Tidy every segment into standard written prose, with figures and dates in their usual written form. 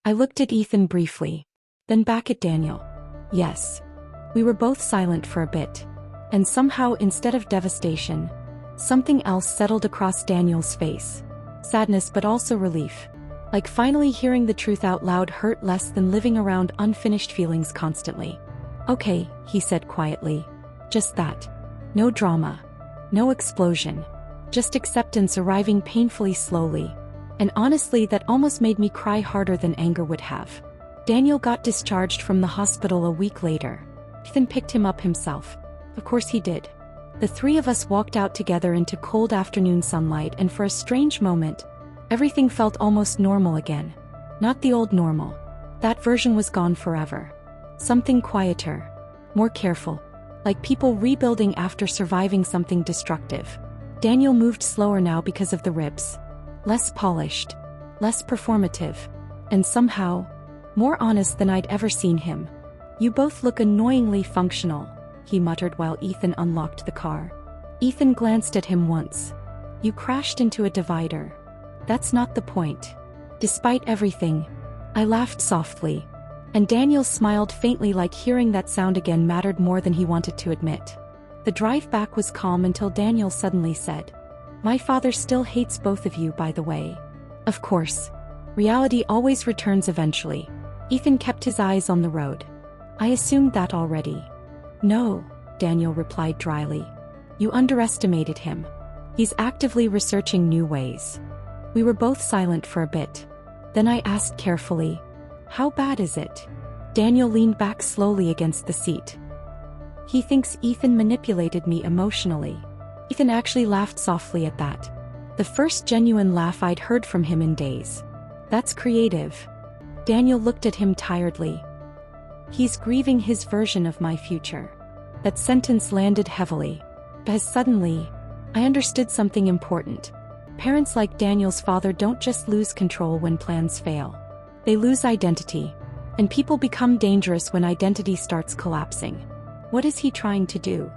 I looked at Ethan briefly, then back at Daniel. Yes. We were both silent for a bit. And somehow, instead of devastation, something else settled across Daniel's face. Sadness, but also relief. Like finally hearing the truth out loud hurt less than living around unfinished feelings constantly. Okay, he said quietly. Just that. No drama. No explosion. Just acceptance arriving painfully slowly. And honestly, that almost made me cry harder than anger would have. Daniel got discharged from the hospital a week later. Ethan picked him up himself. Of course he did. The three of us walked out together into cold afternoon sunlight, and for a strange moment, everything felt almost normal again. Not the old normal. That version was gone forever. Something quieter. More careful. Like people rebuilding after surviving something destructive. Daniel moved slower now because of the ribs. Less polished. Less performative. And somehow, more honest than I'd ever seen him. You both look annoyingly functional, he muttered while Ethan unlocked the car. Ethan glanced at him once. You crashed into a divider. That's not the point. Despite everything, I laughed softly. And Daniel smiled faintly, like hearing that sound again mattered more than he wanted to admit. The drive back was calm until Daniel suddenly said, My father still hates both of you, by the way. Of course. Reality always returns eventually. Ethan kept his eyes on the road. I assumed that already. No, Daniel replied dryly. You underestimated him. He's actively researching new ways. We were both silent for a bit. Then I asked carefully, How bad is it? Daniel leaned back slowly against the seat. He thinks Ethan manipulated me emotionally. Ethan actually laughed softly at that. The first genuine laugh I'd heard from him in days. That's creative. Daniel looked at him tiredly. He's grieving his version of my future. That sentence landed heavily. Because suddenly, I understood something important. Parents like Daniel's father don't just lose control when plans fail. They lose identity. And people become dangerous when identity starts collapsing. What is he trying to do?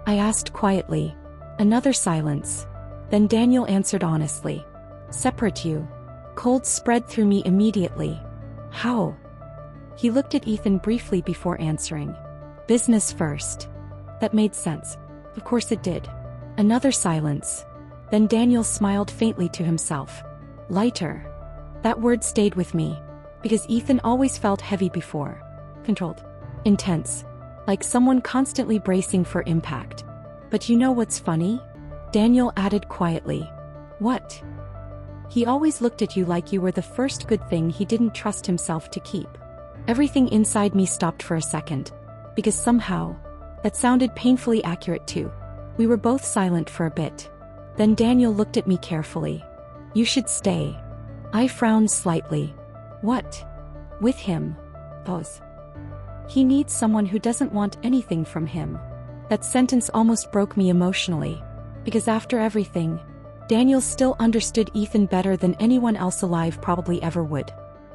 I asked quietly. Another silence. Then Daniel answered honestly. Separate you. Cold spread through me immediately. How? He looked at Ethan briefly before answering. Business first. That made sense. Of course it did. Another silence. Then Daniel smiled faintly to himself. Lighter. That word stayed with me. Because Ethan always felt heavy before. Controlled. Intense. Like someone constantly bracing for impact. But you know what's funny? Daniel added quietly. What? He always looked at you like you were the first good thing he didn't trust himself to keep. Everything inside me stopped for a second. Because somehow, that sounded painfully accurate too. We were both silent for a bit. Then Daniel looked at me carefully. You should stay. I frowned slightly. What? With him? Pause. He needs someone who doesn't want anything from him. That sentence almost broke me emotionally. Because after everything, Daniel still understood Ethan better than anyone else alive probably ever would.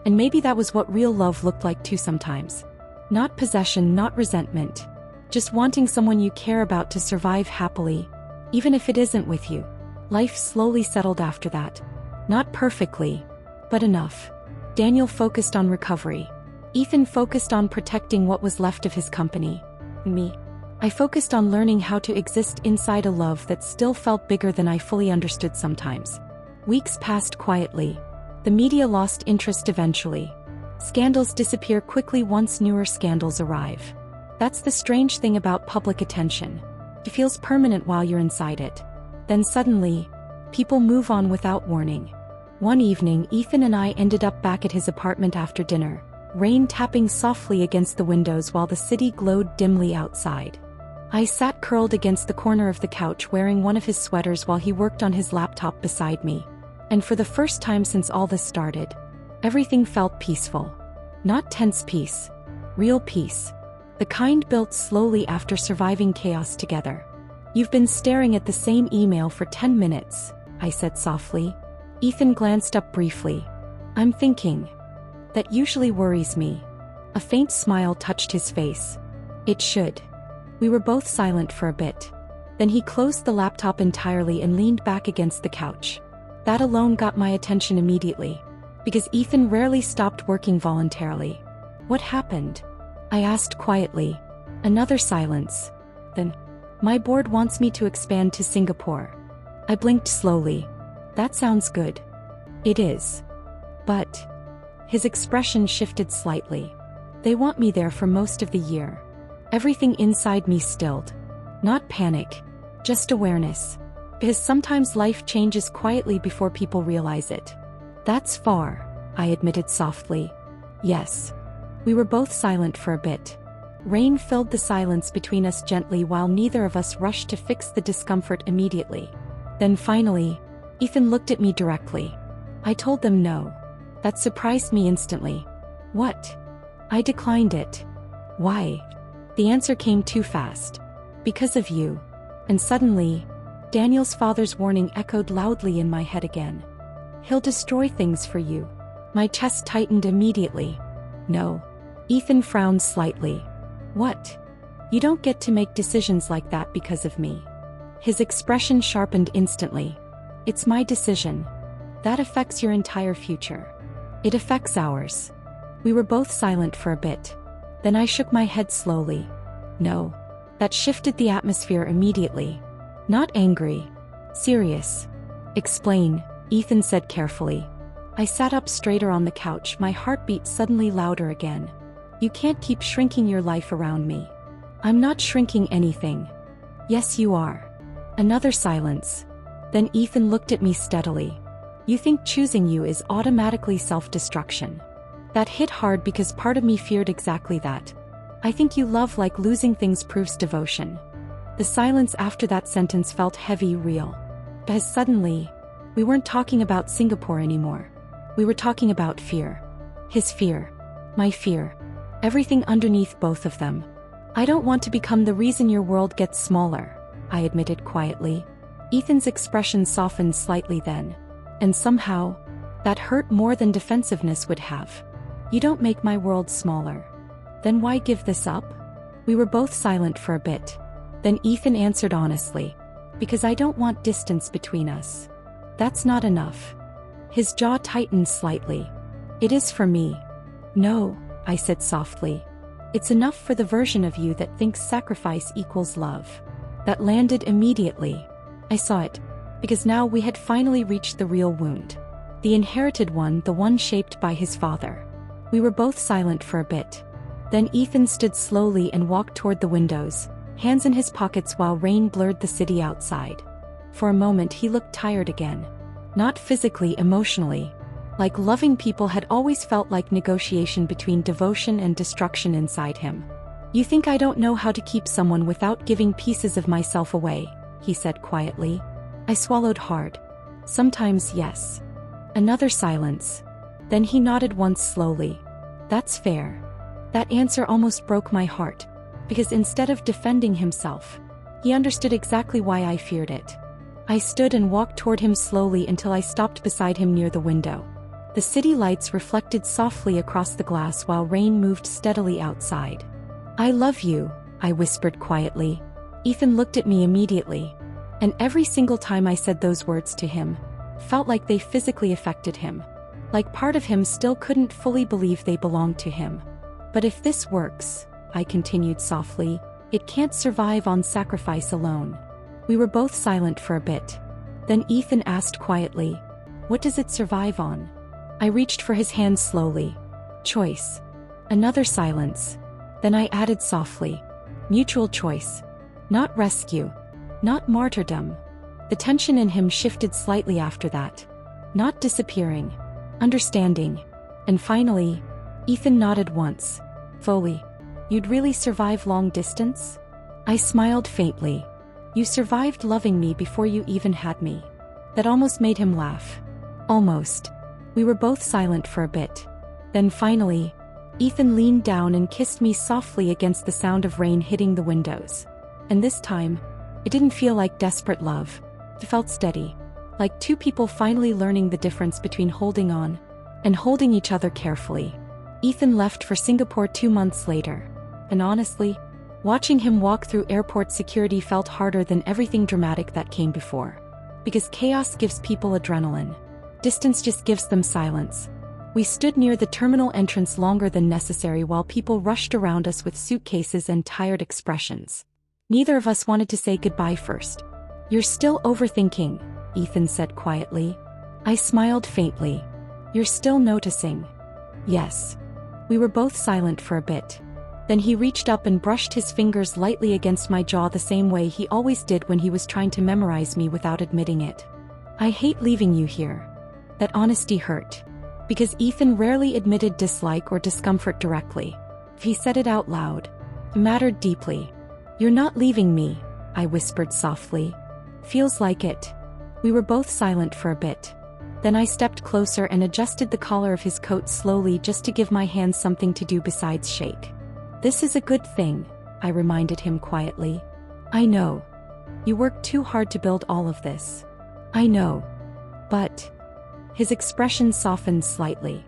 And maybe that was what real love looked like too sometimes. Not possession, not resentment. Just wanting someone you care about to survive happily, even if it isn't with you. Life slowly settled after that. Not perfectly, but enough. Daniel focused on recovery. Ethan focused on protecting what was left of his company. Me. I focused on learning how to exist inside a love that still felt bigger than I fully understood sometimes. Weeks passed quietly. The media lost interest eventually. Scandals disappear quickly once newer scandals arrive. That's the strange thing about public attention. It feels permanent while you're inside it. Then suddenly, people move on without warning. One evening, Ethan and I ended up back at his apartment after dinner, rain tapping softly against the windows while the city glowed dimly outside. I sat curled against the corner of the couch wearing one of his sweaters while he worked on his laptop beside me. And for the first time since all this started, everything felt peaceful. Not tense peace. Real peace. The kind built slowly after surviving chaos together. You've been staring at the same email for 10 minutes, I said softly. Ethan glanced up briefly. I'm thinking. That usually worries me. A faint smile touched his face. It should. We were both silent for a bit. Then he closed the laptop entirely and leaned back against the couch. That alone got my attention immediately. because Ethan rarely stopped working voluntarily. What happened? I asked quietly. Another silence. Then, my board wants me to expand to Singapore. I blinked slowly. That sounds good. It is. But his expression shifted slightly. They want me there for most of the year. Everything inside me stilled. Not panic, just awareness. Because sometimes life changes quietly before people realize it. That's far, I admitted softly. Yes. We were both silent for a bit. Rain filled the silence between us gently while neither of us rushed to fix the discomfort immediately. Then finally, Ethan looked at me directly. I told them no. That surprised me instantly. What? I declined it. Why? The answer came too fast. Because of you. And suddenly, Daniel's father's warning echoed loudly in my head again. He'll destroy things for you. My chest tightened immediately. No. Ethan frowned slightly. What? You don't get to make decisions like that because of me. His expression sharpened instantly. It's my decision. That affects your entire future. It affects ours. We were both silent for a bit. Then I shook my head slowly. No. That shifted the atmosphere immediately. Not angry. Serious. Explain, Ethan said carefully. I sat up straighter on the couch, my heartbeat suddenly louder again. You can't keep shrinking your life around me. I'm not shrinking anything. Yes, you are. Another silence. Then Ethan looked at me steadily. You think choosing you is automatically self-destruction. That hit hard because part of me feared exactly that. I think you love like losing things proves devotion. The silence after that sentence felt heavy, real. Because suddenly, we weren't talking about Singapore anymore. We were talking about fear. His fear. My fear. Everything underneath both of them. I don't want to become the reason your world gets smaller, I admitted quietly. Ethan's expression softened slightly then. And somehow, that hurt more than defensiveness would have. You don't make my world smaller. Then why give this up? We were both silent for a bit. Then Ethan answered honestly. Because I don't want distance between us. That's not enough. His jaw tightened slightly. It is for me. No, I said softly. It's enough for the version of you that thinks sacrifice equals love. That landed immediately. I saw it. Because now we had finally reached the real wound. The inherited one, the one shaped by his father. We were both silent for a bit. Then Ethan stood slowly and walked toward the windows, hands in his pockets while rain blurred the city outside. For a moment he looked tired again. Not physically, emotionally. Like loving people had always felt like negotiation between devotion and destruction inside him. You think I don't know how to keep someone without giving pieces of myself away, he said quietly. I swallowed hard. Sometimes yes. Another silence. Then he nodded once slowly. That's fair. That answer almost broke my heart. Because instead of defending himself, he understood exactly why I feared it. I stood and walked toward him slowly until I stopped beside him near the window. The city lights reflected softly across the glass while rain moved steadily outside. I love you, I whispered quietly. Ethan looked at me immediately. And every single time I said those words to him, felt like they physically affected him. Like part of him still couldn't fully believe they belonged to him. But if this works, I continued softly, it can't survive on sacrifice alone. We were both silent for a bit. Then Ethan asked quietly, what does it survive on? I reached for his hand slowly. Choice. Another silence. Then I added softly, mutual choice. Not rescue. Not martyrdom. The tension in him shifted slightly after that. Not disappearing. Understanding. And finally, Ethan nodded once. Fully. You'd really survive long distance? I smiled faintly. You survived loving me before you even had me. That almost made him laugh. Almost. We were both silent for a bit. Then finally, Ethan leaned down and kissed me softly against the sound of rain hitting the windows. And this time, it didn't feel like desperate love. It felt steady. Like two people finally learning the difference between holding on and holding each other carefully. Ethan left for Singapore 2 months later. And honestly, watching him walk through airport security felt harder than everything dramatic that came before. Because chaos gives people adrenaline. Distance just gives them silence. We stood near the terminal entrance longer than necessary while people rushed around us with suitcases and tired expressions. Neither of us wanted to say goodbye first. "You're still overthinking," Ethan said quietly. I smiled faintly. "You're still noticing?" "Yes." We were both silent for a bit. Then he reached up and brushed his fingers lightly against my jaw the same way he always did when he was trying to memorize me without admitting it. "I hate leaving you here." That honesty hurt. Because Ethan rarely admitted dislike or discomfort directly. If he said it out loud, it mattered deeply. "You're not leaving me," I whispered softly. "Feels like it." We were both silent for a bit. Then I stepped closer and adjusted the collar of his coat slowly just to give my hands something to do besides shake. "This is a good thing," I reminded him quietly. "I know. You worked too hard to build all of this." "I know. But..." His expression softened slightly.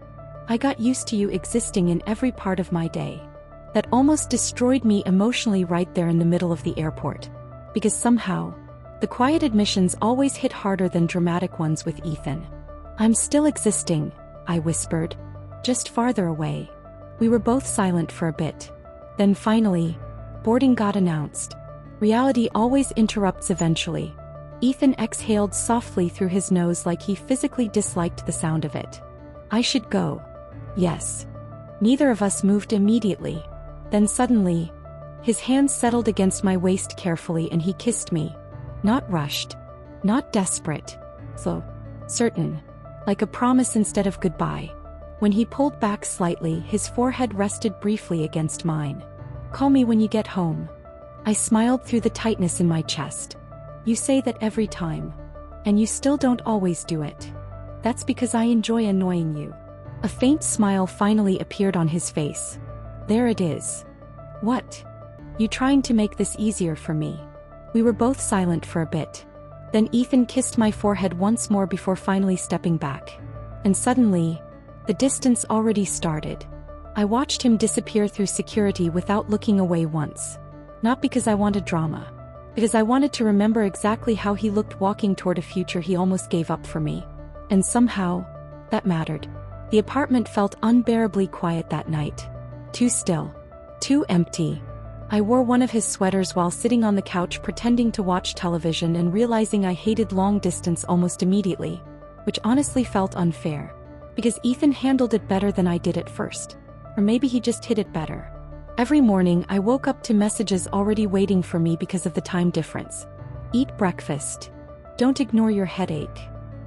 "I got used to you existing in every part of my day." That almost destroyed me emotionally right there in the middle of the airport. Because somehow, the quiet admissions always hit harder than dramatic ones with Ethan. "I'm still existing," I whispered. "Just farther away." We were both silent for a bit. Then finally, boarding got announced. Reality always interrupts eventually. Ethan exhaled softly through his nose like he physically disliked the sound of it. "I should go." "Yes." Neither of us moved immediately. Then suddenly, his hand settled against my waist carefully and he kissed me. Not rushed. Not desperate. So certain. Like a promise instead of goodbye. When he pulled back slightly, his forehead rested briefly against mine. "Call me when you get home." I smiled through the tightness in my chest. "You say that every time. And you still don't always do it." "That's because I enjoy annoying you." A faint smile finally appeared on his face. "There it is." "What?" "You trying to make this easier for me." We were both silent for a bit. Then Ethan kissed my forehead once more before finally stepping back. And suddenly, the distance already started. I watched him disappear through security without looking away once. Not because I wanted drama. Because I wanted to remember exactly how he looked walking toward a future he almost gave up for me. And somehow, that mattered. The apartment felt unbearably quiet that night. Too still. Too empty. I wore one of his sweaters while sitting on the couch pretending to watch television and realizing I hated long distance almost immediately. Which honestly felt unfair. Because Ethan handled it better than I did at first. Or maybe he just hid it better. Every morning I woke up to messages already waiting for me because of the time difference. "Eat breakfast. Don't ignore your headache.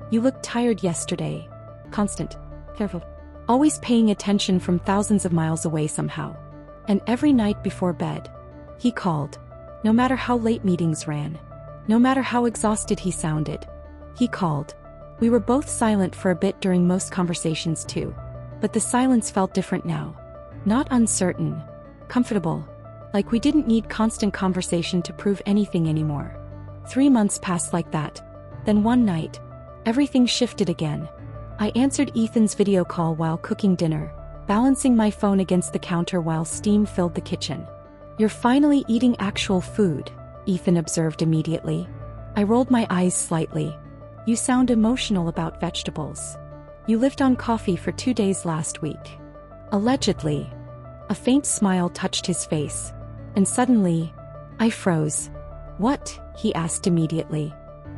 You looked tired yesterday." Constant. Careful. Always paying attention from thousands of miles away somehow. And every night before bed, he called. No matter how late meetings ran. No matter how exhausted he sounded. He called. We were both silent for a bit during most conversations too. But the silence felt different now. Not uncertain. Comfortable. Like we didn't need constant conversation to prove anything anymore. 3 months passed like that. Then one night, everything shifted again. I answered Ethan's video call while cooking dinner, balancing my phone against the counter while steam filled the kitchen. "You're finally eating actual food," Ethan observed immediately. I rolled my eyes slightly. "You sound emotional about vegetables. You lived on coffee for 2 days last week." "Allegedly." A faint smile touched his face. And suddenly, I froze. "What?" he asked immediately.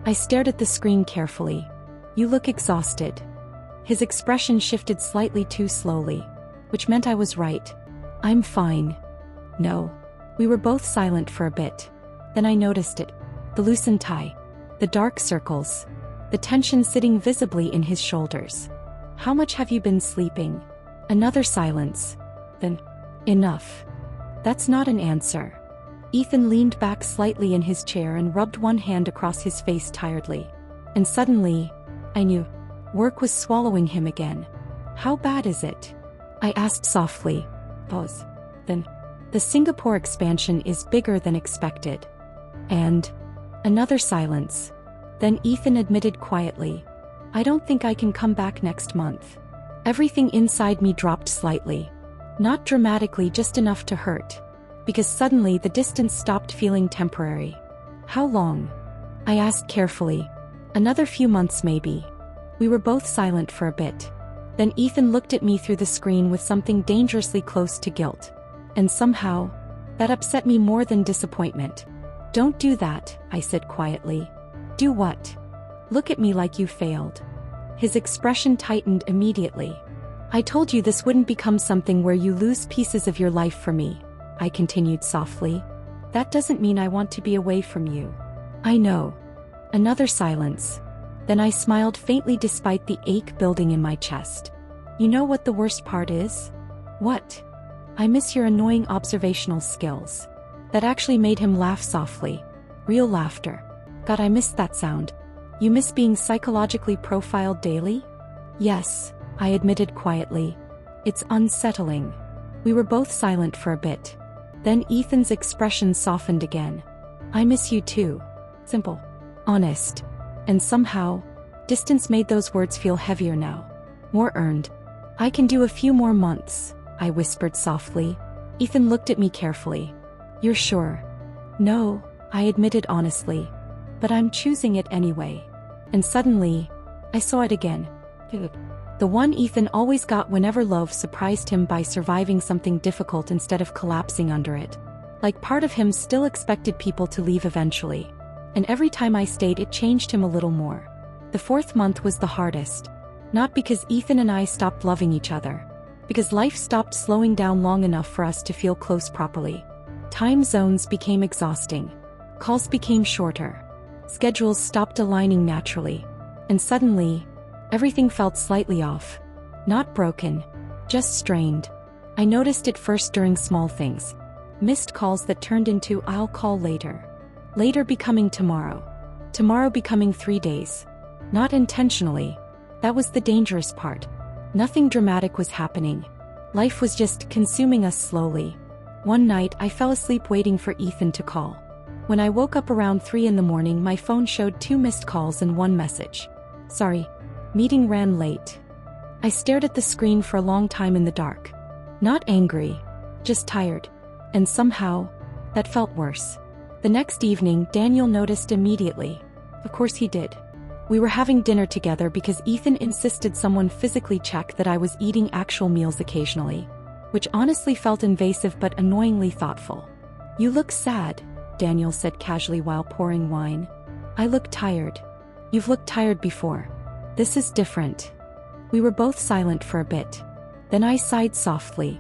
I stared at the screen carefully. "You look exhausted." His expression shifted slightly too slowly. Which meant I was right. "I'm fine." "No." We were both silent for a bit. Then I noticed it. The loosened tie. The dark circles. The tension sitting visibly in his shoulders. "How much have you been sleeping?" Another silence. Then, "Enough." "That's not an answer." Ethan leaned back slightly in his chair and rubbed one hand across his face tiredly. And suddenly, I knew. Work was swallowing him again. "How bad is it?" I asked softly. Pause. Then, "The Singapore expansion is bigger than expected." And another silence. Then Ethan admitted quietly, "I don't think I can come back next month." Everything inside me dropped slightly. Not dramatically, just enough to hurt. Because suddenly the distance stopped feeling temporary. "How long?" I asked carefully. "Another few months maybe." We were both silent for a bit. Then Ethan looked at me through the screen with something dangerously close to guilt. And somehow, that upset me more than disappointment. "Don't do that," I said quietly. "Do what?" "Look at me like you failed." His expression tightened immediately. "I told you this wouldn't become something where you lose pieces of your life for me," I continued softly. "That doesn't mean I want to be away from you." "I know." Another silence. Then I smiled faintly despite the ache building in my chest. "You know what the worst part is?" "What?" "I miss your annoying observational skills." That actually made him laugh softly. Real laughter. God, I miss that sound. "You miss being psychologically profiled daily?" "Yes," I admitted quietly. "It's unsettling." We were both silent for a bit. Then Ethan's expression softened again. "I miss you too." Simple. Honest. And somehow, distance made those words feel heavier now. More earned. "I can do a few more months," I whispered softly. Ethan looked at me carefully. "You're sure?" "No," I admitted honestly. "But I'm choosing it anyway." And suddenly, I saw it again. The one Ethan always got whenever love surprised him by surviving something difficult instead of collapsing under it. Like part of him still expected people to leave eventually. And every time I stayed, it changed him a little more. The 4th month was the hardest. Not because Ethan and I stopped loving each other. Because life stopped slowing down long enough for us to feel close properly. Time zones became exhausting. Calls became shorter. Schedules stopped aligning naturally. And suddenly, everything felt slightly off. Not broken, just strained. I noticed it first during small things. Missed calls that turned into "I'll call later." Later becoming tomorrow. Tomorrow becoming 3 days. Not intentionally. That was the dangerous part. Nothing dramatic was happening. Life was just consuming us slowly. One night, I fell asleep waiting for Ethan to call. When I woke up around 3 in the morning, my phone showed 2 missed calls and 1 message. "Sorry. Meeting ran late." I stared at the screen for a long time in the dark. Not angry. Just tired. And somehow, that felt worse. The next evening, Daniel noticed immediately. Of course he did. We were having dinner together because Ethan insisted someone physically check that I was eating actual meals occasionally. Which honestly felt invasive but annoyingly thoughtful. "You look sad," Daniel said casually while pouring wine. "I look tired." "You've looked tired before. This is different." We were both silent for a bit. Then I sighed softly.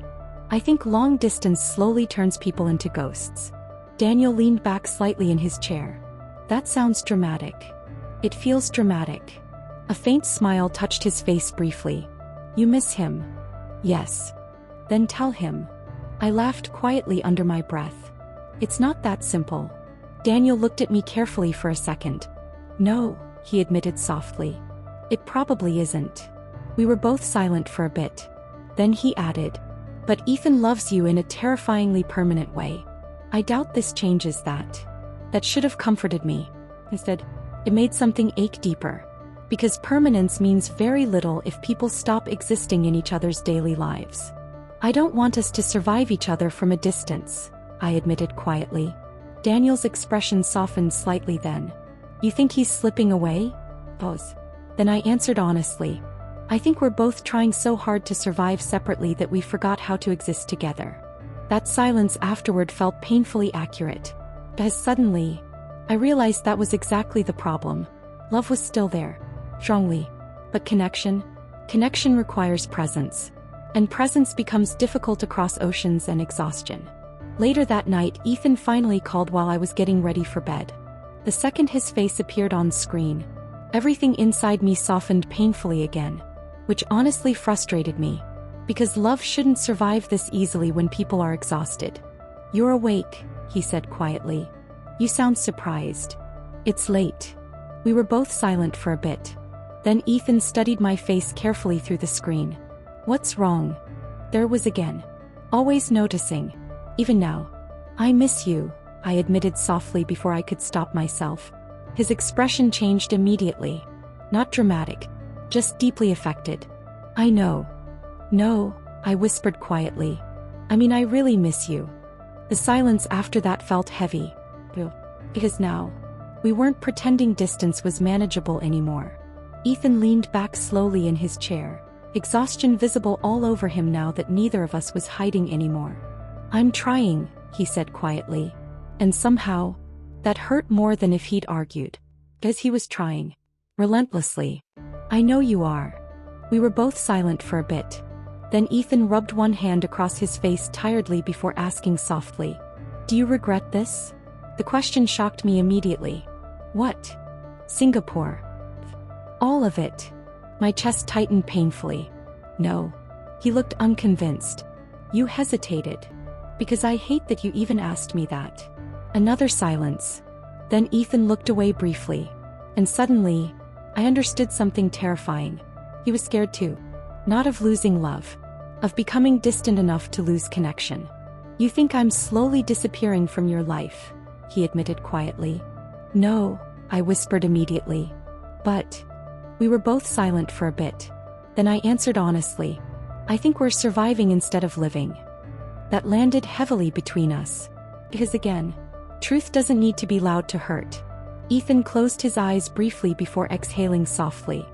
"I think long distance slowly turns people into ghosts." Daniel leaned back slightly in his chair. "That sounds dramatic." "It feels dramatic." A faint smile touched his face briefly. "You miss him?" "Yes." "Then tell him." I laughed quietly under my breath. "It's not that simple." Daniel looked at me carefully for a second. "No," he admitted softly. "It probably isn't." We were both silent for a bit. Then he added, "But Ethan loves you in a terrifyingly permanent way. I doubt this changes that." That should have comforted me. Instead, it made something ache deeper. Because permanence means very little if people stop existing in each other's daily lives. "I don't want us to survive each other from a distance," I admitted quietly. Daniel's expression softened slightly then. "You think he's slipping away?" Pause. Then I answered honestly. "I think we're both trying so hard to survive separately that we forgot how to exist together." That silence afterward felt painfully accurate. Because suddenly, I realized that was exactly the problem. Love was still there. Strongly. But connection? Connection requires presence. And presence becomes difficult across oceans and exhaustion. Later that night, Ethan finally called while I was getting ready for bed. The second his face appeared on screen, everything inside me softened painfully again. Which honestly frustrated me. Because love shouldn't survive this easily when people are exhausted. "You're awake," he said quietly. "You sound surprised." "It's late." We were both silent for a bit. Then Ethan studied my face carefully through the screen. "What's wrong?" There it was again. Always noticing. Even now. "I miss you," I admitted softly before I could stop myself. His expression changed immediately. Not dramatic. Just deeply affected. "I know." "No," I whispered quietly. "I mean, I really miss you." The silence after that felt heavy. Because now, we weren't pretending distance was manageable anymore. Ethan leaned back slowly in his chair. exhaustion visible all over him now that neither of us was hiding anymore. "I'm trying," he said quietly. And somehow, that hurt more than if he'd argued. Because he was trying. Relentlessly. "I know you are." We were both silent for a bit. Then Ethan rubbed one hand across his face tiredly before asking softly, "Do you regret this?" The question shocked me immediately. "What?" "Singapore." "All of it." My chest tightened painfully. "No." He looked unconvinced. "You hesitated." "Because I hate that you even asked me that." Another silence. Then Ethan looked away briefly. And suddenly, I understood something terrifying. He was scared too. Not of losing love. Of becoming distant enough to lose connection. "You think I'm slowly disappearing from your life," he admitted quietly. "No," I whispered immediately. "But..." We were both silent for a bit. Then I answered honestly, "I think we're surviving instead of living." That landed heavily between us. Because again, truth doesn't need to be loud to hurt. Ethan closed his eyes briefly before exhaling softly.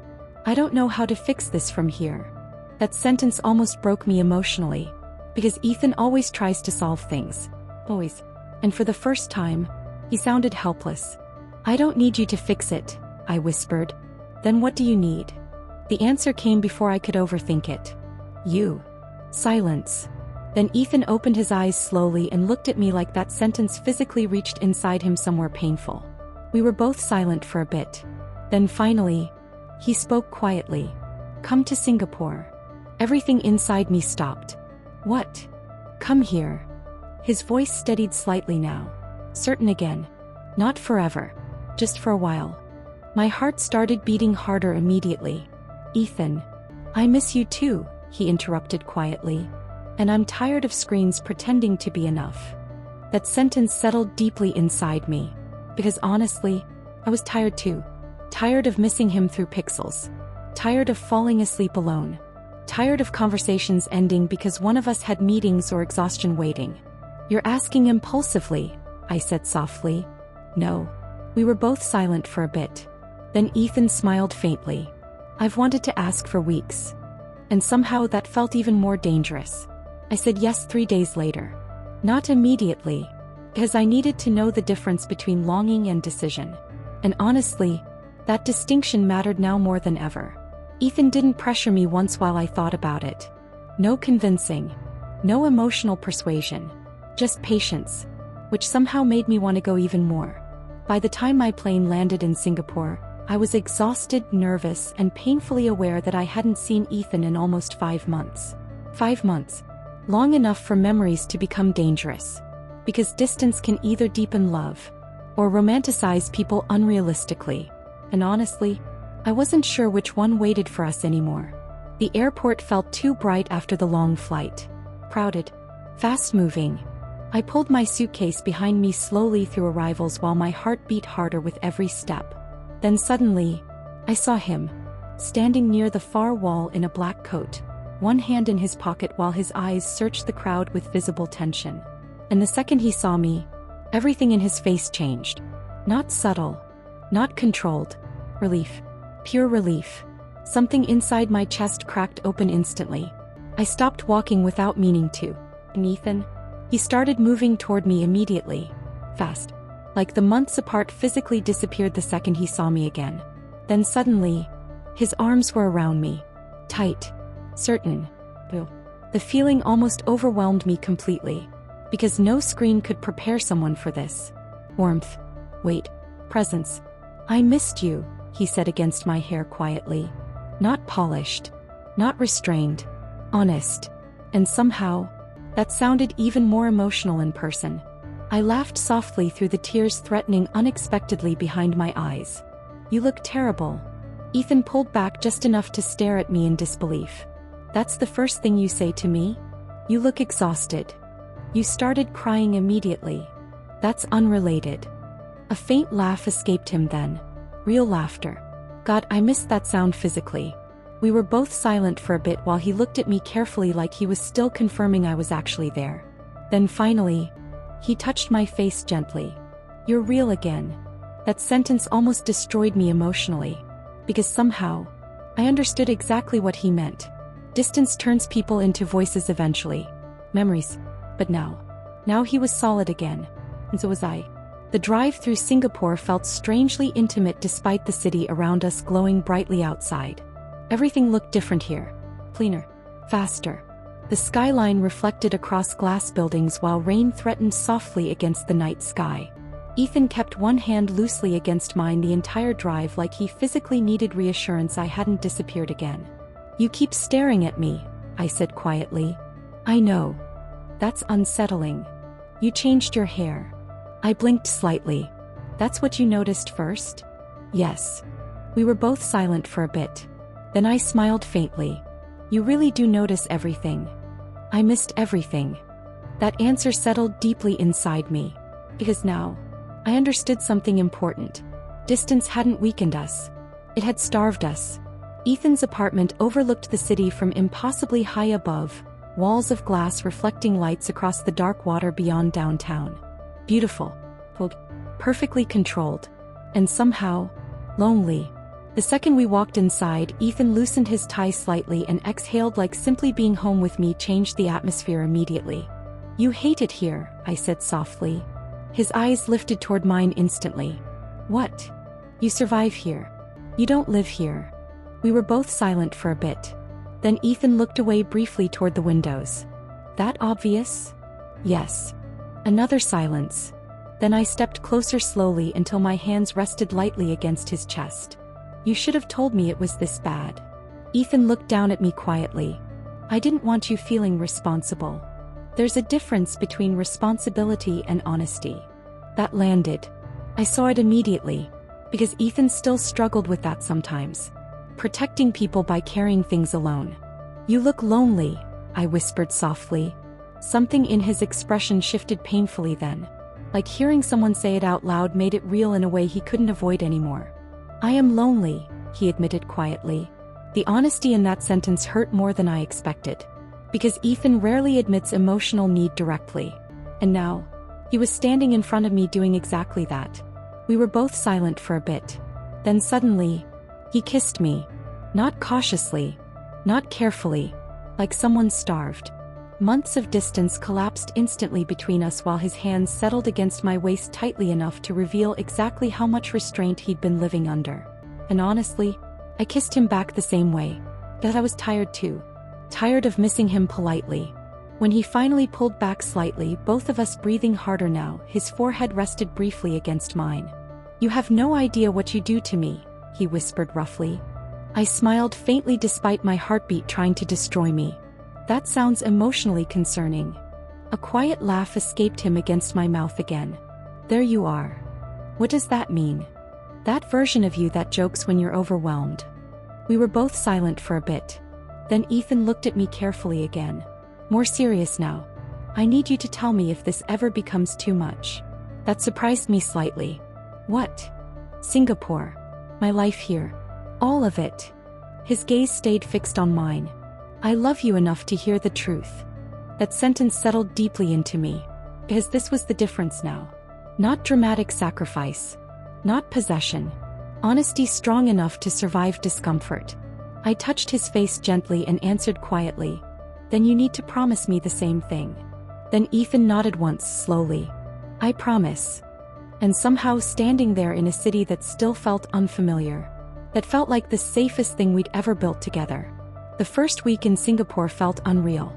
"I don't know how to fix this from here." That sentence almost broke me emotionally. Because Ethan always tries to solve things. Always. And for the first time, he sounded helpless. "I don't need you to fix it," I whispered. "Then what do you need?" The answer came before I could overthink it. "You." Silence. Then Ethan opened his eyes slowly and looked at me like that sentence physically reached inside him somewhere painful. We were both silent for a bit. Then finally, he spoke quietly. "Come to Singapore." Everything inside me stopped. "What?" "Come here." His voice steadied slightly now. Certain again. "Not forever. Just for a while." My heart started beating harder immediately. "Ethan. I miss you too," he interrupted quietly. "And I'm tired of screens pretending to be enough." That sentence settled deeply inside me. Because honestly, I was tired too. Tired of missing him through pixels. Tired of falling asleep alone. Tired of conversations ending because one of us had meetings or exhaustion waiting. "You're asking impulsively," I said softly. "No." We were both silent for a bit. Then Ethan smiled faintly. "I've wanted to ask for weeks." And somehow that felt even more dangerous. I said yes 3 days later. Not immediately. Because I needed to know the difference between longing and decision. And honestly, that distinction mattered now more than ever. Ethan didn't pressure me once while I thought about it. No convincing. No emotional persuasion. Just patience. Which somehow made me want to go even more. By the time my plane landed in Singapore, I was exhausted, nervous, and painfully aware that I hadn't seen Ethan in almost 5 months. 5 months. Long enough for memories to become dangerous. Because distance can either deepen love or romanticize people unrealistically. And honestly, I wasn't sure which one waited for us anymore. The airport felt too bright after the long flight. Crowded. Fast-moving. I pulled my suitcase behind me slowly through arrivals while my heart beat harder with every step. Then suddenly, I saw him. Standing near the far wall in a black coat. One hand in his pocket while his eyes searched the crowd with visible tension. And the second he saw me, everything in his face changed. Not subtle. Not controlled. Relief. Pure relief. Something inside my chest cracked open instantly. I stopped walking without meaning to. And Ethan? He started moving toward me immediately. Fast. Like the months apart physically disappeared the second he saw me again. Then suddenly, his arms were around me. Tight. Certain. The feeling almost overwhelmed me completely. Because no screen could prepare someone for this. Warmth. Weight. Presence. "I missed you," he said against my hair quietly. Not polished. Not restrained. Honest. And somehow, that sounded even more emotional in person. I laughed softly through the tears threatening unexpectedly behind my eyes. "You look terrible." Ethan pulled back just enough to stare at me in disbelief. "That's the first thing you say to me? You look exhausted." "You started crying immediately." "That's unrelated." A faint laugh escaped him then. Real laughter. God, I missed that sound physically. We were both silent for a bit while he looked at me carefully like he was still confirming I was actually there. Then finally, he touched my face gently. "You're real again." That sentence almost destroyed me emotionally. Because somehow, I understood exactly what he meant. Distance turns people into voices eventually. Memories. But now he was solid again. And so was I. The drive through Singapore felt strangely intimate despite the city around us glowing brightly outside. Everything looked different here. Cleaner. Faster. The skyline reflected across glass buildings while rain threatened softly against the night sky. Ethan kept one hand loosely against mine the entire drive like he physically needed reassurance I hadn't disappeared again. "You keep staring at me," I said quietly. "I know. That's unsettling. You changed your hair." I blinked slightly. "That's what you noticed first?" "Yes." We were both silent for a bit. Then I smiled faintly. "You really do notice everything." "I missed everything." That answer settled deeply inside me. Because now, I understood something important. Distance hadn't weakened us. It had starved us. Ethan's apartment overlooked the city from impossibly high above, walls of glass reflecting lights across the dark water beyond downtown. Beautiful. Perfectly controlled. And somehow, lonely. The second we walked inside, Ethan loosened his tie slightly and exhaled like simply being home with me changed the atmosphere immediately. "You hate it here," I said softly. His eyes lifted toward mine instantly. "What? You survive here. You don't live here." We were both silent for a bit. Then Ethan looked away briefly toward the windows. "That obvious?" "Yes." Another silence. Then I stepped closer slowly until my hands rested lightly against his chest. "You should have told me it was this bad." Ethan looked down at me quietly. "I didn't want you feeling responsible. There's a difference between responsibility and honesty." That landed. I saw it immediately. Because Ethan still struggled with that sometimes. Protecting people by carrying things alone. "You look lonely," I whispered softly. Something in his expression shifted painfully then. Like hearing someone say it out loud made it real in a way he couldn't avoid anymore. "I am lonely," he admitted quietly. The honesty in that sentence hurt more than I expected. Because Ethan rarely admits emotional need directly. And now, he was standing in front of me doing exactly that. We were both silent for a bit. Then suddenly, he kissed me. Not cautiously. Not carefully. Like someone starved. Months of distance collapsed instantly between us while his hands settled against my waist tightly enough to reveal exactly how much restraint he'd been living under. And honestly, I kissed him back the same way. But I was tired too. Tired of missing him politely. When he finally pulled back slightly, both of us breathing harder now, his forehead rested briefly against mine. "You have no idea what you do to me," he whispered roughly. I smiled faintly despite my heartbeat trying to destroy me. "That sounds emotionally concerning." A quiet laugh escaped him against my mouth again. "There you are. What does that mean?" "That version of you that jokes when you're overwhelmed." We were both silent for a bit. Then Ethan looked at me carefully again. More serious now. "I need you to tell me if this ever becomes too much." That surprised me slightly. "What?" "Singapore. My life here. All of it." His gaze stayed fixed on mine. "I love you enough to hear the truth." That sentence settled deeply into me. Because this was the difference now. Not dramatic sacrifice. Not possession. Honesty strong enough to survive discomfort. I touched his face gently and answered quietly. "Then you need to promise me the same thing." Then Ethan nodded once slowly. "I promise." And somehow standing there in a city that still felt unfamiliar. That felt like the safest thing we'd ever built together. The first week in Singapore felt unreal.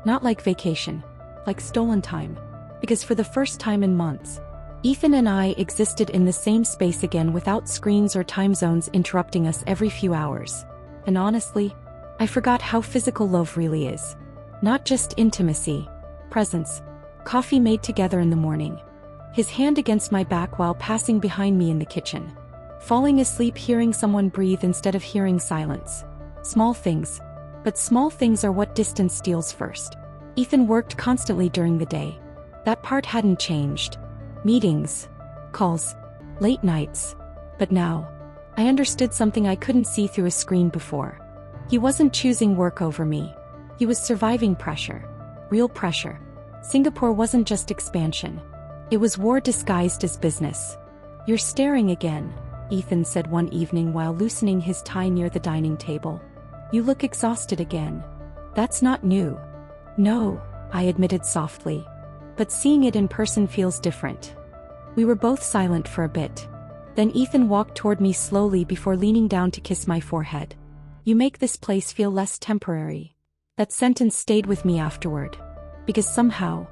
Not like vacation. Like stolen time. Because for the first time in months, Ethan and I existed in the same space again without screens or time zones interrupting us every few hours. And honestly, I forgot how physical love really is. Not just intimacy. Presence. Coffee made together in the morning. His hand against my back while passing behind me in the kitchen. Falling asleep hearing someone breathe instead of hearing silence. Small things. But small things are what distance steals first. Ethan worked constantly during the day. That part hadn't changed. Meetings. Calls. Late nights. But now, I understood something I couldn't see through a screen before. He wasn't choosing work over me. He was surviving pressure. Real pressure. Singapore wasn't just expansion. It was war disguised as business. "You're staring again," Ethan said one evening while loosening his tie near the dining table. "You look exhausted again." That's not new. No, I admitted softly. But seeing it in person feels different. We were both silent for a bit. Then Ethan walked toward me slowly before leaning down to kiss my forehead. You make this place feel less temporary. That sentence stayed with me afterward. Because somehow,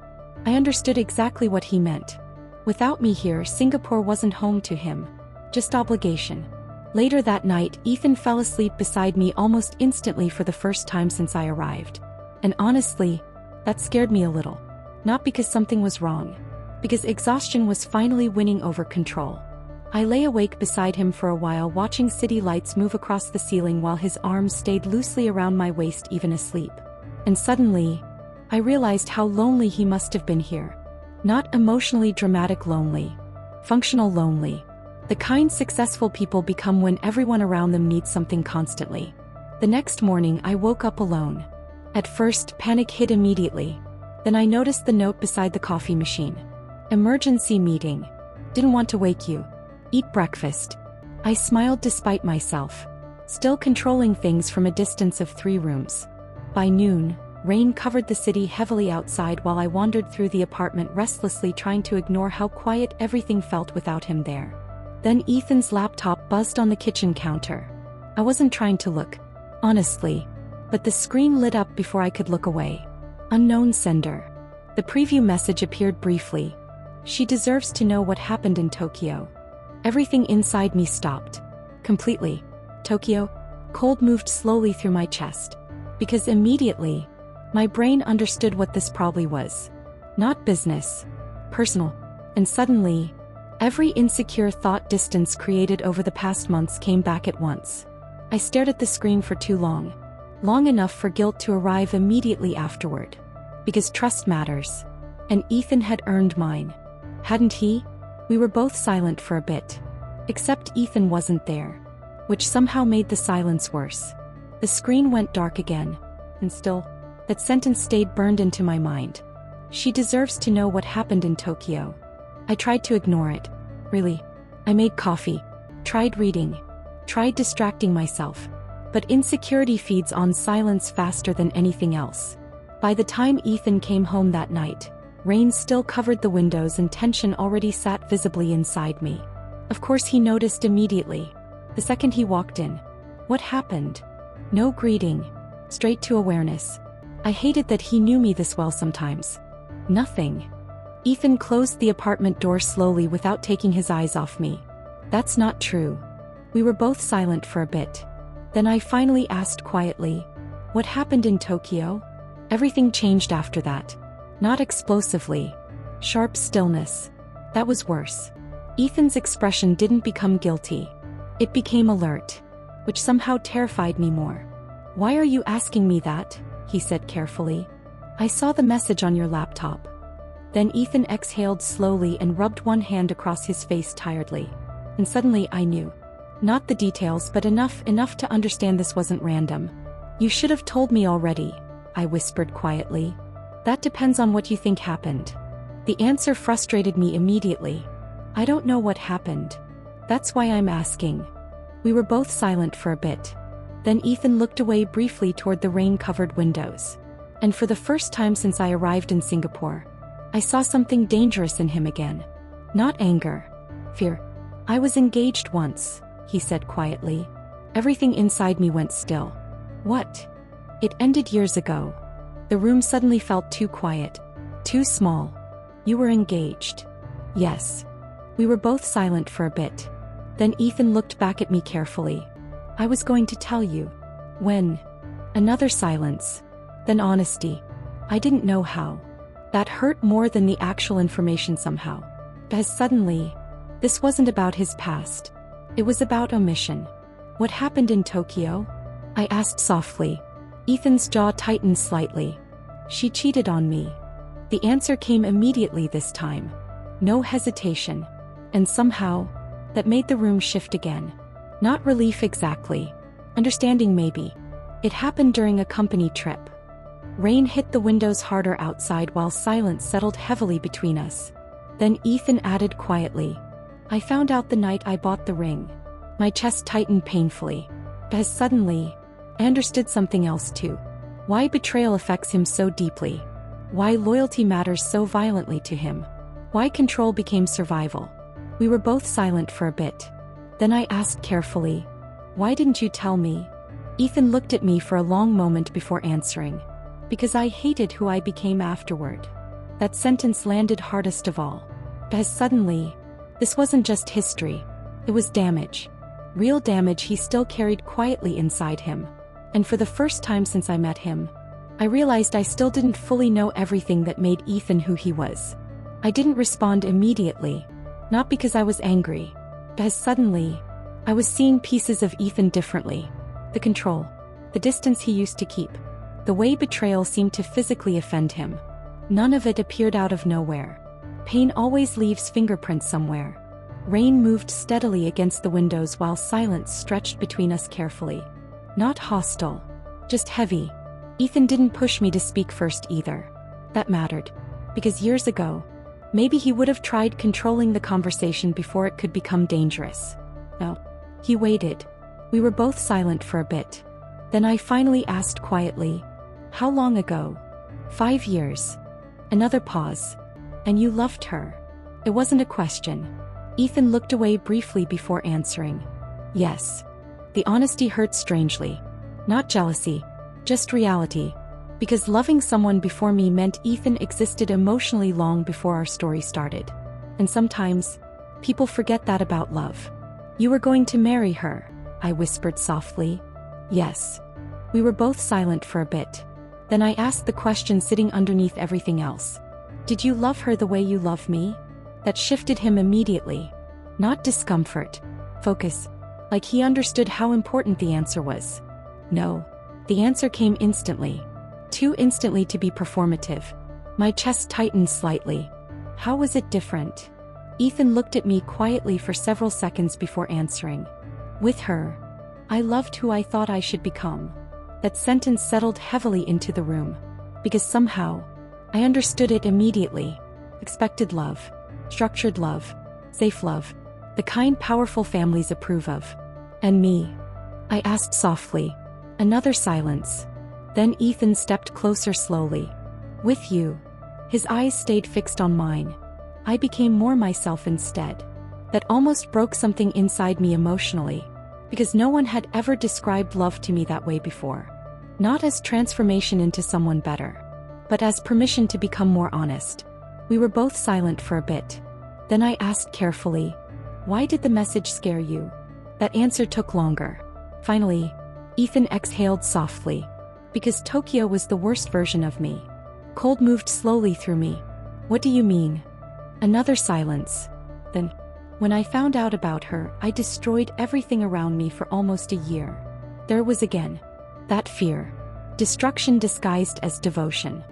I understood exactly what he meant. Without me here, Singapore wasn't home to him. Just obligation. Later that night, Ethan fell asleep beside me almost instantly for the first time since I arrived. And honestly, that scared me a little. Not because something was wrong. Because exhaustion was finally winning over control. I lay awake beside him for a while, watching city lights move across the ceiling while his arms stayed loosely around my waist even asleep. And suddenly, I realized how lonely he must have been here. Not emotionally dramatic lonely. Functional lonely. The kind successful people become when everyone around them needs something constantly. The next morning I woke up alone. At first, panic hit immediately. Then I noticed the note beside the coffee machine. Emergency meeting. Didn't want to wake you. Eat breakfast. I smiled despite myself. Still controlling things from a distance of 3 rooms. By noon, rain covered the city heavily outside while I wandered through the apartment restlessly, trying to ignore how quiet everything felt without him there. Then Ethan's laptop buzzed on the kitchen counter. I wasn't trying to look, honestly, but the screen lit up before I could look away. Unknown sender. The preview message appeared briefly. She deserves to know what happened in Tokyo. Everything inside me stopped. Completely. Tokyo? Cold moved slowly through my chest. Because immediately, my brain understood what this probably was. Not business. Personal. And suddenly, every insecure thought distance created over the past months came back at once. I stared at the screen for too long. Long enough for guilt to arrive immediately afterward. Because trust matters. And Ethan had earned mine. Hadn't he? We were both silent for a bit. Except Ethan wasn't there. Which somehow made the silence worse. The screen went dark again. And still, that sentence stayed burned into my mind. She deserves to know what happened in Tokyo. I tried to ignore it. Really. I made coffee. Tried reading. Tried distracting myself. But insecurity feeds on silence faster than anything else. By the time Ethan came home that night, rain still covered the windows and tension already sat visibly inside me. Of course he noticed immediately. The second he walked in. What happened? No greeting. Straight to awareness. I hated that he knew me this well sometimes. Nothing. Ethan closed the apartment door slowly without taking his eyes off me. That's not true. We were both silent for a bit. Then I finally asked quietly, what happened in Tokyo? Everything changed after that. Not explosively. Sharp stillness. That was worse. Ethan's expression didn't become guilty. It became alert. Which somehow terrified me more. Why are you asking me that? He said carefully. I saw the message on your laptop. Then Ethan exhaled slowly and rubbed one hand across his face tiredly. And suddenly I knew. Not the details, but enough to understand this wasn't random. You should have told me already, I whispered quietly. That depends on what you think happened. The answer frustrated me immediately. I don't know what happened. That's why I'm asking. We were both silent for a bit. Then Ethan looked away briefly toward the rain-covered windows. And for the first time since I arrived in Singapore, I saw something dangerous in him again. Not anger. Fear. I was engaged once, he said quietly. Everything inside me went still. What? It ended years ago. The room suddenly felt too quiet. Too small. You were engaged. Yes. We were both silent for a bit. Then Ethan looked back at me carefully. I was going to tell you. When? Another silence. Then honesty. I didn't know how. That hurt more than the actual information somehow. Because suddenly, this wasn't about his past. It was about omission. What happened in Tokyo? I asked softly. Ethan's jaw tightened slightly. She cheated on me. The answer came immediately this time. No hesitation. And somehow, that made the room shift again. Not relief exactly. Understanding maybe. It happened during a company trip. Rain hit the windows harder outside while silence settled heavily between us. Then Ethan added quietly. I found out the night I bought the ring. My chest tightened painfully. Because suddenly, I understood something else too. Why betrayal affects him so deeply. Why loyalty matters so violently to him. Why control became survival. We were both silent for a bit. Then I asked carefully, "Why didn't you tell me?" Ethan looked at me for a long moment before answering. "Because I hated who I became afterward." That sentence landed hardest of all. Because suddenly, this wasn't just history. It was damage. Real damage he still carried quietly inside him. And for the first time since I met him, I realized I still didn't fully know everything that made Ethan who he was. I didn't respond immediately. Not because I was angry. Because suddenly, I was seeing pieces of Ethan differently. The control. The distance he used to keep. The way betrayal seemed to physically offend him. None of it appeared out of nowhere. Pain always leaves fingerprints somewhere. Rain moved steadily against the windows while silence stretched between us carefully. Not hostile. Just heavy. Ethan didn't push me to speak first either. That mattered. Because years ago, maybe he would have tried controlling the conversation before it could become dangerous. No. He waited. We were both silent for a bit. Then I finally asked quietly, "How long ago?" "5 years. Another pause. "And you loved her?" It wasn't a question. Ethan looked away briefly before answering. "Yes." The honesty hurt strangely. Not jealousy. Just reality. Because loving someone before me meant Ethan existed emotionally long before our story started. And sometimes, people forget that about love. "You were going to marry her," I whispered softly. "Yes." We were both silent for a bit. Then I asked the question sitting underneath everything else. "Did you love her the way you love me?" That shifted him immediately. Not discomfort. Focus. Like he understood how important the answer was. No. The answer came instantly. Too instantly to be performative. My chest tightened slightly. How was it different? Ethan looked at me quietly for several seconds before answering. "With her, I loved who I thought I should become." That sentence settled heavily into the room. Because somehow, I understood it immediately. Expected love. Structured love. Safe love. The kind powerful families approve of. "And me?" I asked softly. Another silence. Then Ethan stepped closer slowly. "With you." His eyes stayed fixed on mine. I became more myself instead. That almost broke something inside me emotionally. Because no one had ever described love to me that way before. Not as transformation into someone better, but as permission to become more honest. We were both silent for a bit. Then I asked carefully, "Why did the message scare you?" That answer took longer. Finally, Ethan exhaled softly. "Because Tokyo was the worst version of me." Cold moved slowly through me. "What do you mean?" Another silence. Then, when I found out about her, I destroyed everything around me for almost a year. There was again. That fear. Destruction disguised as devotion.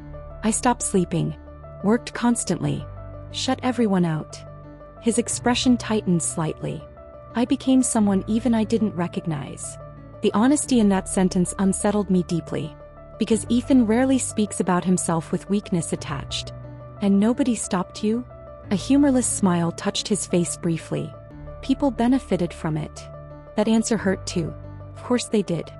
I stopped sleeping. Worked constantly. Shut everyone out. His expression tightened slightly. I became someone even I didn't recognize. The honesty in that sentence unsettled me deeply. Because Ethan rarely speaks about himself with weakness attached. "And nobody stopped you?" A humorless smile touched his face briefly. "People benefited from it." That answer hurt too. Of course they did.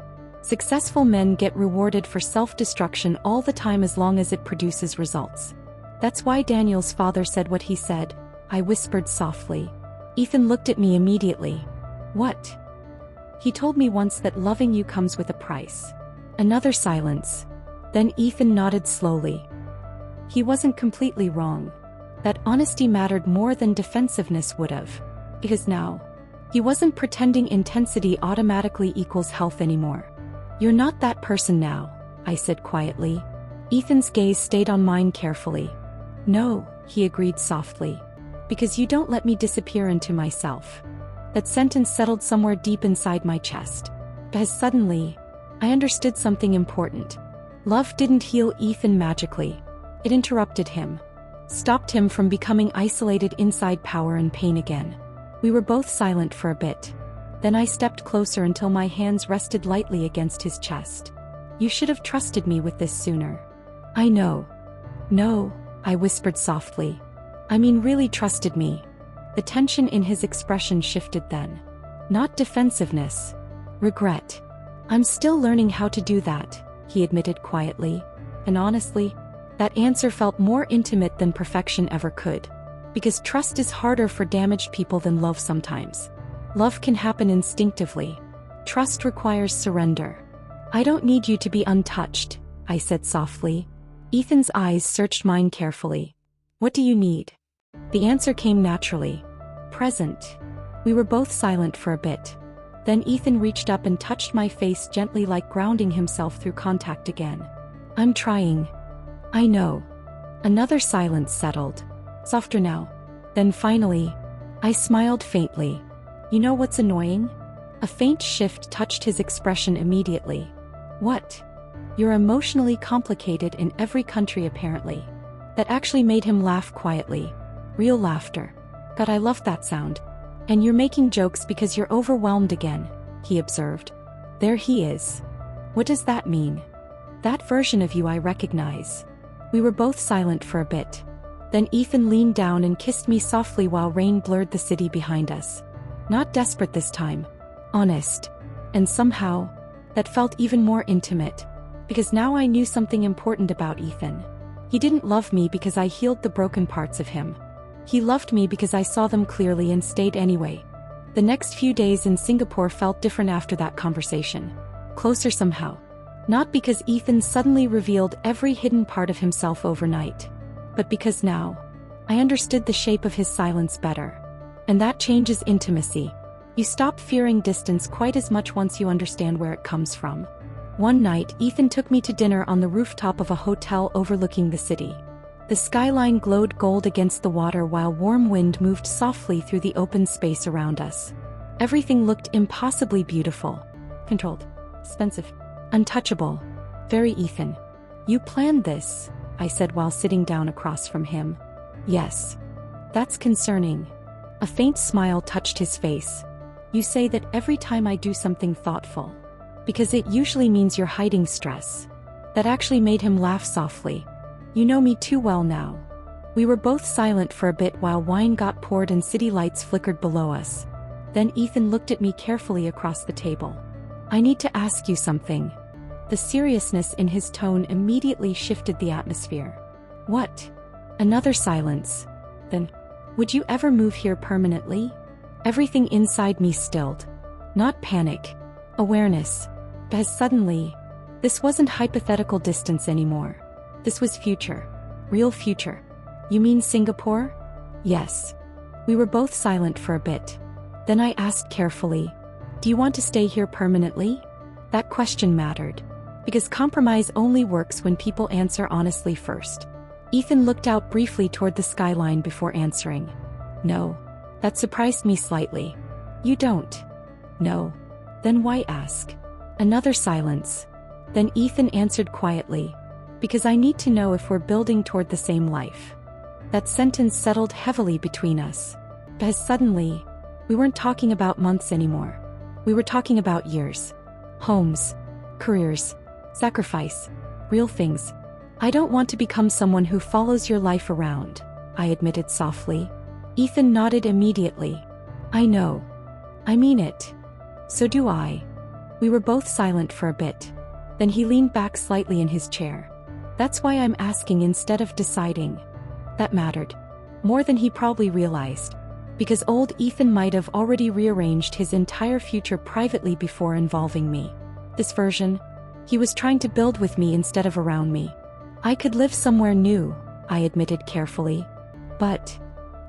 Successful men get rewarded for self-destruction all the time as long as it produces results. That's why Daniel's father said what he said, I whispered softly. Ethan looked at me immediately. "What?" "He told me once that loving you comes with a price." Another silence. Then Ethan nodded slowly. He wasn't completely wrong. That honesty mattered more than defensiveness would have. Because now, he wasn't pretending intensity automatically equals health anymore. "You're not that person now," I said quietly. Ethan's gaze stayed on mine carefully. "No," he agreed softly. "Because you don't let me disappear into myself." That sentence settled somewhere deep inside my chest. Because suddenly, I understood something important. Love didn't heal Ethan magically. It interrupted him. Stopped him from becoming isolated inside power and pain again. We were both silent for a bit. Then I stepped closer until my hands rested lightly against his chest. "You should have trusted me with this sooner." "I know." "No," I whispered softly. "I mean really trusted me." The tension in his expression shifted then. Not defensiveness. Regret. "I'm still learning how to do that." he admitted quietly. And honestly, that answer felt more intimate than perfection ever could. Because trust is harder for damaged people than love sometimes. Love can happen instinctively. Trust requires surrender. I don't need you to be untouched, I said softly. Ethan's eyes searched mine carefully. What do you need? The answer came naturally. Present. We were both silent for a bit. Then Ethan reached up and touched my face gently, like grounding himself through contact again. I'm trying. I know. Another silence settled. Softer now. Then finally, I smiled faintly. You know what's annoying? A faint shift touched his expression immediately. What? You're emotionally complicated in every country apparently. That actually made him laugh quietly. Real laughter. God, I love that sound. And you're making jokes because you're overwhelmed again, he observed. There he is. What does that mean? That version of you I recognize. We were both silent for a bit. Then Ethan leaned down and kissed me softly while rain blurred the city behind us. Not desperate this time. Honest. And somehow, that felt even more intimate. Because now I knew something important about Ethan. He didn't love me because I healed the broken parts of him. He loved me because I saw them clearly and stayed anyway. The next few days in Singapore felt different after that conversation. Closer somehow. Not because Ethan suddenly revealed every hidden part of himself overnight. But because now, I understood the shape of his silence better. And that changes intimacy. You stop fearing distance quite as much once you understand where it comes from. One night, Ethan took me to dinner on the rooftop of a hotel overlooking the city. The skyline glowed gold against the water while warm wind moved softly through the open space around us. Everything looked impossibly beautiful. Controlled. Expensive. Untouchable. Very Ethan. You planned this, I said while sitting down across from him. Yes. That's concerning. A faint smile touched his face. You say that every time I do something thoughtful. Because it usually means you're hiding stress. That actually made him laugh softly. You know me too well now. We were both silent for a bit while wine got poured and city lights flickered below us. Then Ethan looked at me carefully across the table. I need to ask you something. The seriousness in his tone immediately shifted the atmosphere. What? Another silence. Then, would you ever move here permanently? Everything inside me stilled. Not panic. Awareness. Because suddenly, this wasn't hypothetical distance anymore. This was future. Real future. You mean Singapore? Yes. We were both silent for a bit. Then I asked carefully, do you want to stay here permanently? That question mattered. Because compromise only works when people answer honestly first. Ethan looked out briefly toward the skyline before answering. No. That surprised me slightly. You don't? No. Then why ask? Another silence. Then Ethan answered quietly. Because I need to know if we're building toward the same life. That sentence settled heavily between us. Because suddenly, we weren't talking about months anymore. We were talking about years. Homes. Careers. Sacrifice. Real things. I don't want to become someone who follows your life around, I admitted softly. Ethan nodded immediately. I know. I mean it. So do I. We were both silent for a bit. Then he leaned back slightly in his chair. That's why I'm asking instead of deciding. That mattered. More than he probably realized. Because old Ethan might have already rearranged his entire future privately before involving me. This version, he was trying to build with me instead of around me. I could live somewhere new, I admitted carefully. But,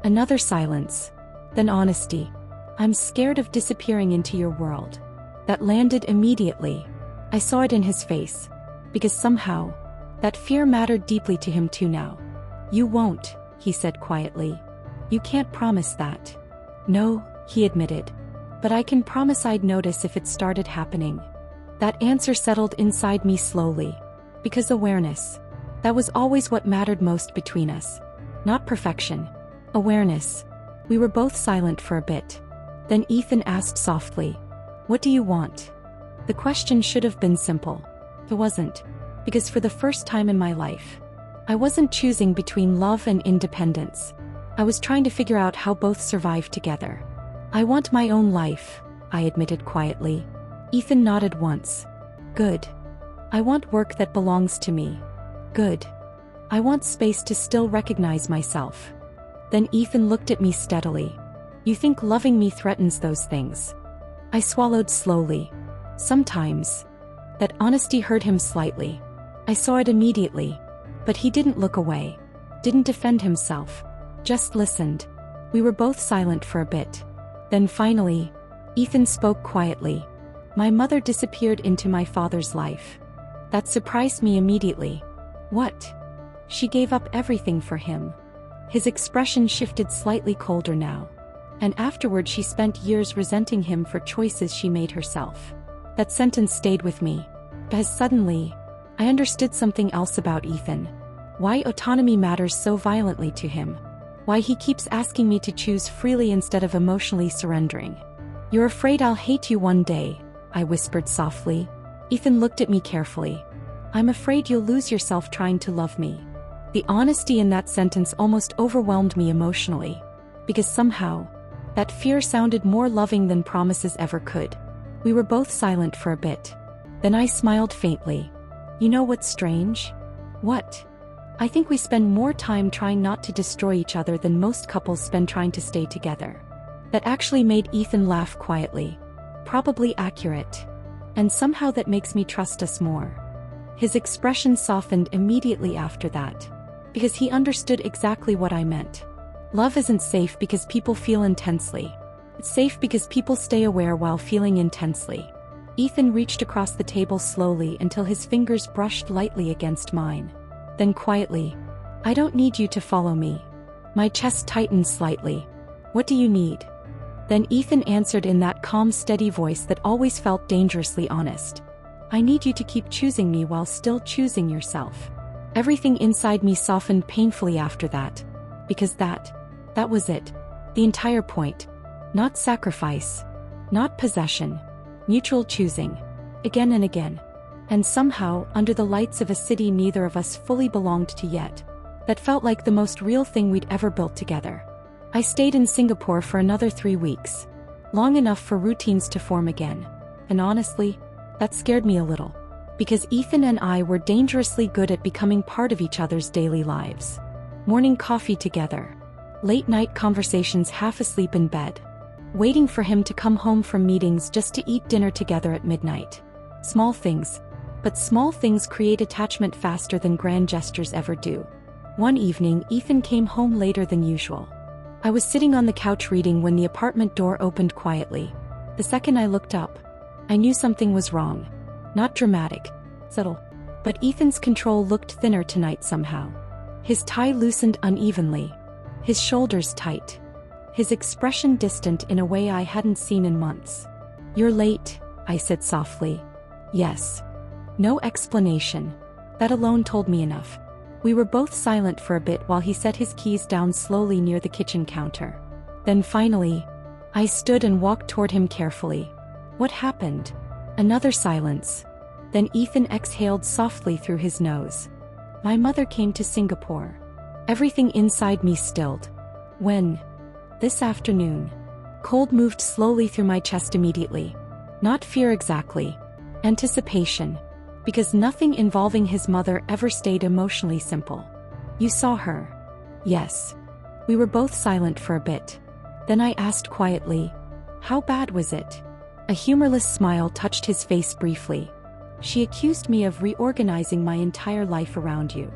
another silence. Then honesty. I'm scared of disappearing into your world. That landed immediately. I saw it in his face. Because somehow, that fear mattered deeply to him too now. You won't, he said quietly. You can't promise that. No, he admitted. But I can promise I'd notice if it started happening. That answer settled inside me slowly. Because awareness. That was always what mattered most between us. Not perfection. Awareness. We were both silent for a bit. Then Ethan asked softly, what do you want? The question should have been simple. It wasn't. Because for the first time in my life, I wasn't choosing between love and independence. I was trying to figure out how both survive together. I want my own life, I admitted quietly. Ethan nodded once. Good. I want work that belongs to me. Good. I want space to still recognize myself. Then Ethan looked at me steadily. You think loving me threatens those things? I swallowed slowly. Sometimes. That honesty hurt him slightly. I saw it immediately. But he didn't look away. Didn't defend himself. Just listened. We were both silent for a bit. Then finally, Ethan spoke quietly. My mother disappeared into my father's life. That surprised me immediately. What? She gave up everything for him. His expression shifted slightly colder now. And afterward she spent years resenting him for choices she made herself. That sentence stayed with me. Because suddenly, I understood something else about Ethan. Why autonomy matters so violently to him. Why he keeps asking me to choose freely instead of emotionally surrendering. You're afraid I'll hate you one day, I whispered softly. Ethan looked at me carefully. I'm afraid you'll lose yourself trying to love me. The honesty in that sentence almost overwhelmed me emotionally. Because somehow, that fear sounded more loving than promises ever could. We were both silent for a bit. Then I smiled faintly. You know what's strange? What? I think we spend more time trying not to destroy each other than most couples spend trying to stay together. That actually made Ethan laugh quietly. Probably accurate. And somehow that makes me trust us more. His expression softened immediately after that. Because he understood exactly what I meant. Love isn't safe because people feel intensely. It's safe because people stay aware while feeling intensely. Ethan reached across the table slowly until his fingers brushed lightly against mine. Then quietly, I don't need you to follow me. My chest tightened slightly. What do you need? Then Ethan answered in that calm, steady voice that always felt dangerously honest. I need you to keep choosing me while still choosing yourself. Everything inside me softened painfully after that. Because that was it. The entire point. Not sacrifice. Not possession. Mutual choosing. Again and again. And somehow, under the lights of a city neither of us fully belonged to yet. That felt like the most real thing we'd ever built together. I stayed in Singapore for another 3 weeks. Long enough for routines to form again. And honestly, that scared me a little. Because Ethan and I were dangerously good at becoming part of each other's daily lives. Morning coffee together. Late night conversations half asleep in bed. Waiting for him to come home from meetings just to eat dinner together at midnight. Small things. But small things create attachment faster than grand gestures ever do. One evening, Ethan came home later than usual. I was sitting on the couch reading when the apartment door opened quietly. The second I looked up, I knew something was wrong. Not dramatic, subtle. But Ethan's control looked thinner tonight somehow. His tie loosened unevenly. His shoulders tight. His expression distant in a way I hadn't seen in months. You're late, I said softly. Yes. No explanation. That alone told me enough. We were both silent for a bit while he set his keys down slowly near the kitchen counter. Then finally, I stood and walked toward him carefully. What happened? Another silence. Then Ethan exhaled softly through his nose. My mother came to Singapore. Everything inside me stilled. When? This afternoon. Cold moved slowly through my chest immediately. Not fear exactly. Anticipation. Because nothing involving his mother ever stayed emotionally simple. You saw her? Yes. We were both silent for a bit. Then I asked quietly, how bad was it? A humorless smile touched his face briefly. She accused me of reorganizing my entire life around you.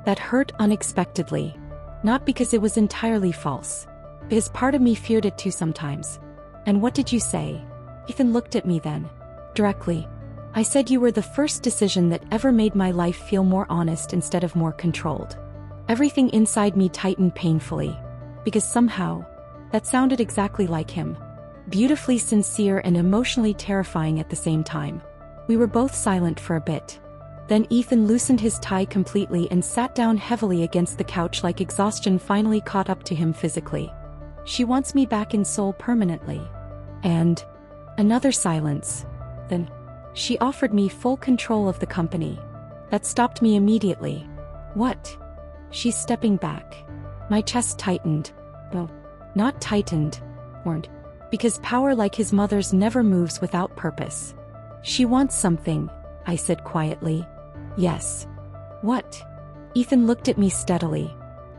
That hurt unexpectedly. Not because it was entirely false. Because part of me feared it too sometimes. And what did you say? Ethan looked at me then. Directly. I said you were the first decision that ever made my life feel more honest instead of more controlled. Everything inside me tightened painfully. Because somehow, that sounded exactly like him. Beautifully sincere and emotionally terrifying at the same time. We were both silent for a bit. Then Ethan loosened his tie completely and sat down heavily against the couch like exhaustion finally caught up to him physically. She wants me back in Seoul permanently. And another silence. Then she offered me full control of the company. That stopped me immediately. What? She's stepping back. My chest tightened. No, not tightened. Warned. Because power like his mother's never moves without purpose. She wants something. I said quietly. Yes. What? Ethan looked at me steadily.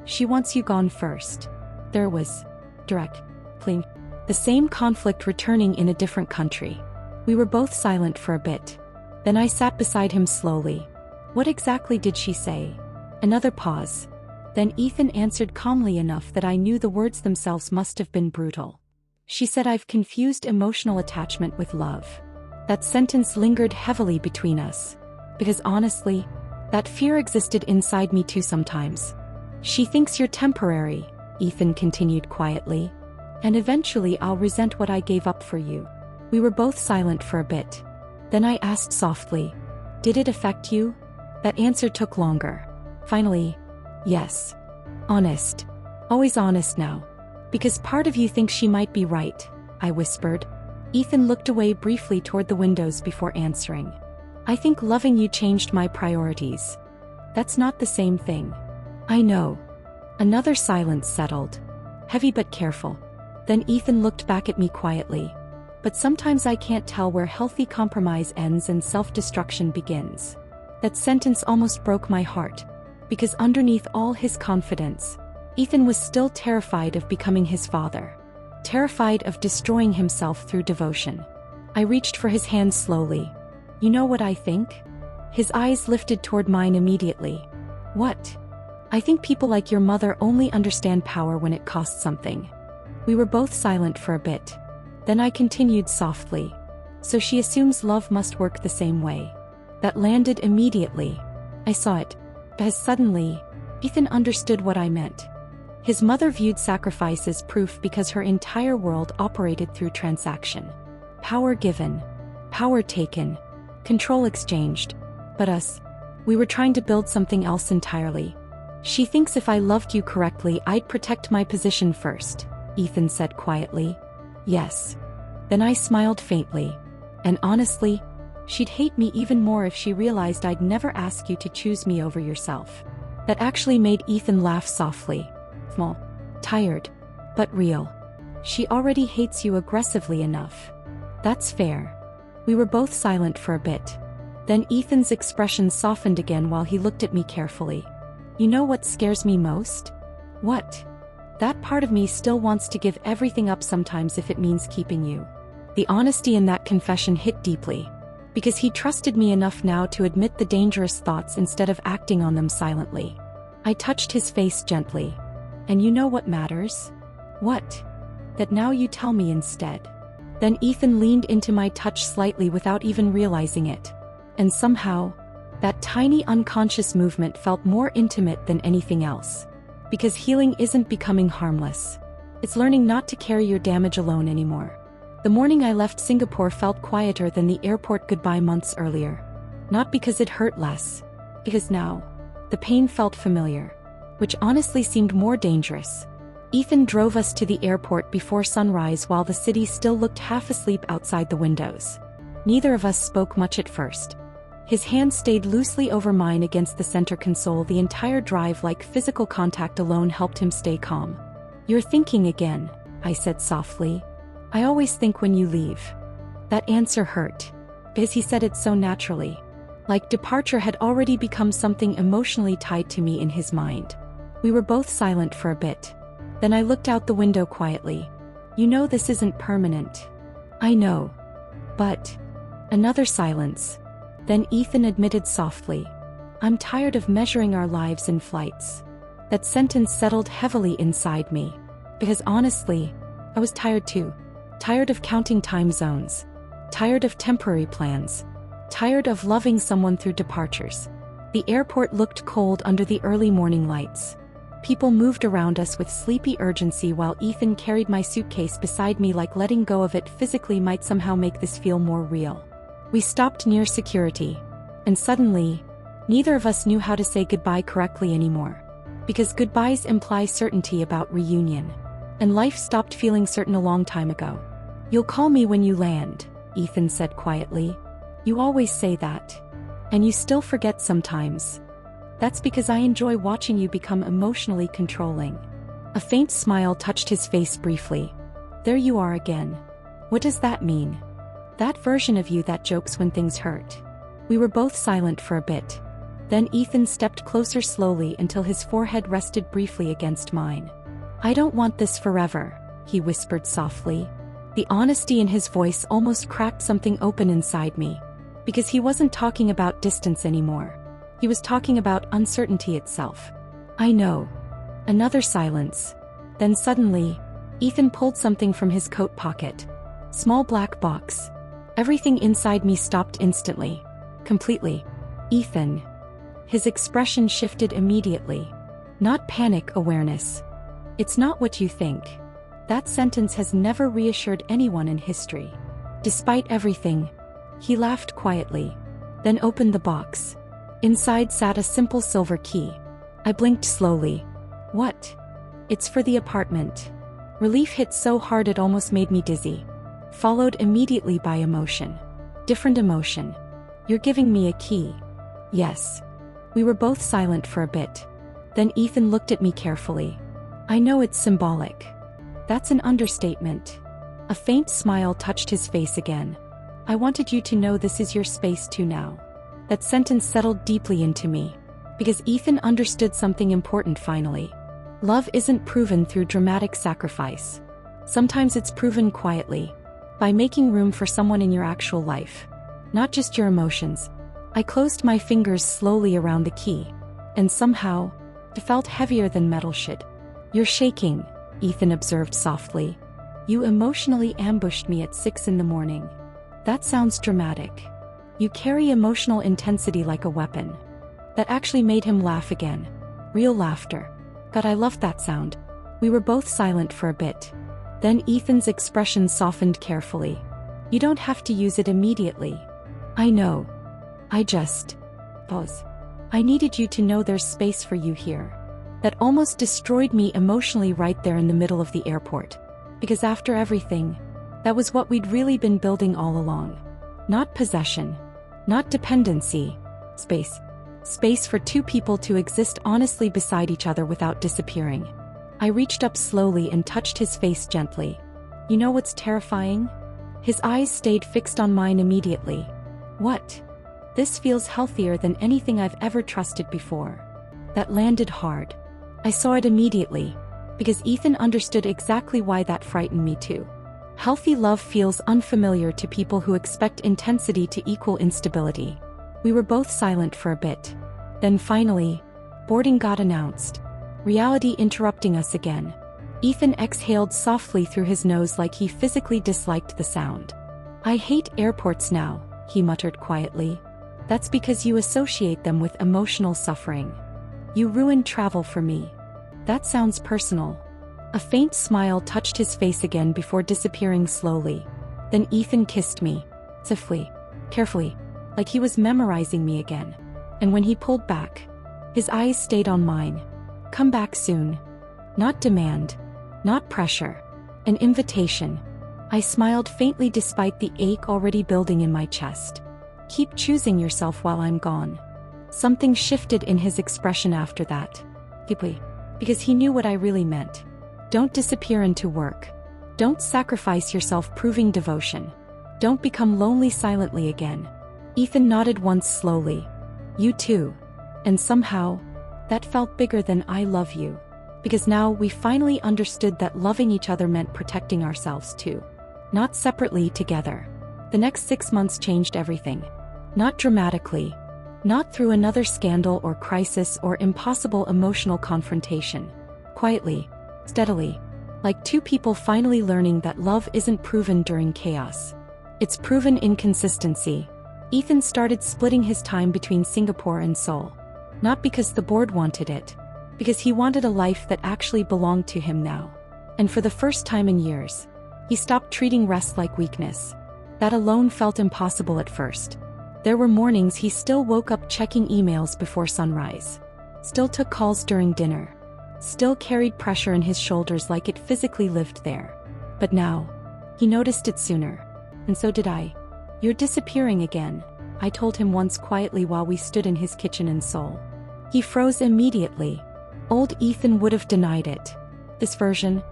She wants you gone first. There was direct cling. The same conflict returning in a different country. We were both silent for a bit. Then I sat beside him slowly. What exactly did she say? Another pause. Then Ethan answered calmly enough that I knew the words themselves must have been brutal. She said I've confused emotional attachment with love. That sentence lingered heavily between us. Because honestly, that fear existed inside me too sometimes. She thinks you're temporary, Ethan continued quietly. And eventually I'll resent what I gave up for you. We were both silent for a bit. Then I asked softly, did it affect you? That answer took longer. Finally, yes. Honest. Always honest now. Because part of you thinks she might be right, I whispered. Ethan looked away briefly toward the windows before answering. I think loving you changed my priorities. That's not the same thing. I know. Another silence settled. Heavy but careful. Then Ethan looked back at me quietly. But sometimes I can't tell where healthy compromise ends and self-destruction begins. That sentence almost broke my heart. Because underneath all his confidence, Ethan was still terrified of becoming his father. Terrified of destroying himself through devotion. I reached for his hand slowly. You know what I think? His eyes lifted toward mine immediately. What? I think people like your mother only understand power when it costs something. We were both silent for a bit. Then I continued softly. So she assumes love must work the same way. That landed immediately. I saw it. As suddenly, Ethan understood what I meant. His mother viewed sacrifice as proof because her entire world operated through transaction. Power given. Power taken. Control exchanged. But us, we were trying to build something else entirely. She thinks if I loved you correctly, I'd protect my position first, Ethan said quietly. Yes. Then I smiled faintly. And honestly, she'd hate me even more if she realized I'd never ask you to choose me over yourself. That actually made Ethan laugh softly. Small. Tired. But real. She already hates you aggressively enough. That's fair. We were both silent for a bit. Then Ethan's expression softened again while he looked at me carefully. You know what scares me most? What? That part of me still wants to give everything up sometimes if it means keeping you. The honesty in that confession hit deeply. Because he trusted me enough now to admit the dangerous thoughts instead of acting on them silently. I touched his face gently. And you know what matters? What? That now you tell me instead. Then Ethan leaned into my touch slightly without even realizing it. And somehow, that tiny unconscious movement felt more intimate than anything else. Because healing isn't becoming harmless. It's learning not to carry your damage alone anymore. The morning I left Singapore felt quieter than the airport goodbye months earlier. Not because it hurt less. Because now, the pain felt familiar. Which honestly seemed more dangerous. Ethan drove us to the airport before sunrise while the city still looked half asleep outside the windows. Neither of us spoke much at first. His hand stayed loosely over mine against the center console the entire drive, like physical contact alone helped him stay calm. You're thinking again, I said softly. I always think when you leave. That answer hurt. Because he said it so naturally. Like departure had already become something emotionally tied to me in his mind. We were both silent for a bit. Then I looked out the window quietly. You know this isn't permanent. I know. But... Another silence. Then Ethan admitted softly. I'm tired of measuring our lives in flights. That sentence settled heavily inside me. Because honestly, I was tired too. Tired of counting time zones. Tired of temporary plans. Tired of loving someone through departures. The airport looked cold under the early morning lights. People moved around us with sleepy urgency while Ethan carried my suitcase beside me, like letting go of it physically might somehow make this feel more real. We stopped near security. And suddenly, neither of us knew how to say goodbye correctly anymore. Because goodbyes imply certainty about reunion. And life stopped feeling certain a long time ago. You'll call me when you land, Ethan said quietly. You always say that. And you still forget sometimes. That's because I enjoy watching you become emotionally controlling. A faint smile touched his face briefly. There you are again. What does that mean? That version of you that jokes when things hurt. We were both silent for a bit. Then Ethan stepped closer slowly until his forehead rested briefly against mine. "I don't want this forever," he whispered softly. The honesty in his voice almost cracked something open inside me. Because he wasn't talking about distance anymore. He was talking about uncertainty itself. "I know." Another silence. Then suddenly, Ethan pulled something from his coat pocket. Small black box. Everything inside me stopped instantly. Completely. "Ethan." His expression shifted immediately. Not panic, awareness. "It's not what you think." That sentence has never reassured anyone in history. Despite everything, he laughed quietly, then opened the box. Inside sat a simple silver key. I blinked slowly. "What?" "It's for the apartment." Relief hit so hard it almost made me dizzy. Followed immediately by emotion. Different emotion. "You're giving me a key." "Yes." We were both silent for a bit. Then Ethan looked at me carefully. "I know it's symbolic." "That's an understatement." A faint smile touched his face again. "I wanted you to know this is your space too now." That sentence settled deeply into me. Because Ethan understood something important finally. Love isn't proven through dramatic sacrifice. Sometimes it's proven quietly. By making room for someone in your actual life. Not just your emotions. I closed my fingers slowly around the key. And somehow, it felt heavier than metal should. "You're shaking," Ethan observed softly. "You emotionally ambushed me at 6 in the morning." "That sounds dramatic." "You carry emotional intensity like a weapon." That actually made him laugh again. Real laughter. God, I loved that sound. We were both silent for a bit. Then Ethan's expression softened carefully. "You don't have to use it immediately." "I know. I just..." Pause. "I needed you to know there's space for you here." That almost destroyed me emotionally right there in the middle of the airport. Because after everything, that was what we'd really been building all along. Not possession. Not dependency. Space. Space for two people to exist honestly beside each other without disappearing. I reached up slowly and touched his face gently. "You know what's terrifying?" His eyes stayed fixed on mine immediately. "What?" "This feels healthier than anything I've ever trusted before." That landed hard. I saw it immediately. Because Ethan understood exactly why that frightened me too. Healthy love feels unfamiliar to people who expect intensity to equal instability. We were both silent for a bit. Then finally, boarding got announced. Reality interrupting us again. Ethan exhaled softly through his nose like he physically disliked the sound. "I hate airports now," he muttered quietly. "That's because you associate them with emotional suffering. You ruined travel for me." "That sounds personal." A faint smile touched his face again before disappearing slowly. Then Ethan kissed me. Swiftly. Carefully. Like he was memorizing me again. And when he pulled back, his eyes stayed on mine. "Come back soon." Not demand. Not pressure. An invitation. I smiled faintly despite the ache already building in my chest. "Keep choosing yourself while I'm gone." Something shifted in his expression after that. Deeply. Because he knew what I really meant. Don't disappear into work. Don't sacrifice yourself proving devotion. Don't become lonely silently again. Ethan nodded once slowly. "You too." And somehow, that felt bigger than "I love you." Because now we finally understood that loving each other meant protecting ourselves too. Not separately, together. The next 6 months changed everything. Not dramatically. Not through another scandal or crisis or impossible emotional confrontation. Quietly. Steadily. Like two people finally learning that love isn't proven during chaos. It's proven in consistency. Ethan started splitting his time between Singapore and Seoul. Not because the board wanted it. Because he wanted a life that actually belonged to him now. And for the first time in years, he stopped treating rest like weakness. That alone felt impossible at first. There were mornings he still woke up checking emails before sunrise. Still took calls during dinner. Still carried pressure in his shoulders like it physically lived there. But now, he noticed it sooner. And so did I. "You're disappearing again," I told him once quietly while we stood in his kitchen in Seoul. He froze immediately. Old Ethan would have denied it. This version?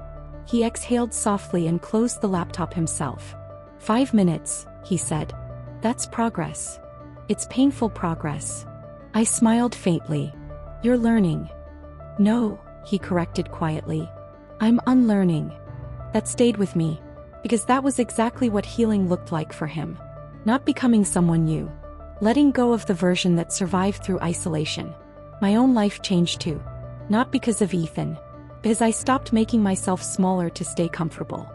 He exhaled softly and closed the laptop himself. 5 minutes, he said. That's progress. It's painful progress. I smiled faintly. You're learning. No, he corrected quietly. I'm unlearning. That stayed with me, because that was exactly what healing looked like for him. Not becoming someone new. Letting go of the version that survived through isolation. My own life changed too. Not because of Ethan. Because I stopped making myself smaller to stay comfortable.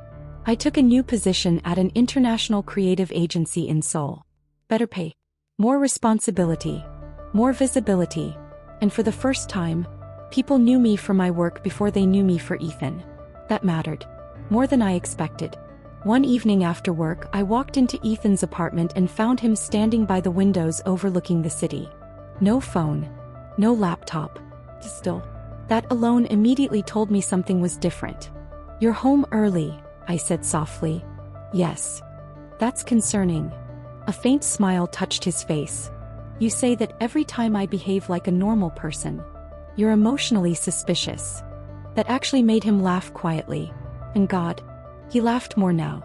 I took a new position at an international creative agency in Seoul. Better pay. More responsibility. More visibility. And for the first time, people knew me for my work before they knew me for Ethan. That mattered. More than I expected. One evening after work, I walked into Ethan's apartment and found him standing by the windows overlooking the city. No phone. No laptop. Still. That alone immediately told me something was different. You're home early, I said softly. Yes. That's concerning. A faint smile touched his face. You say that every time I behave like a normal person. You're emotionally suspicious. That actually made him laugh quietly. And God. He laughed more now.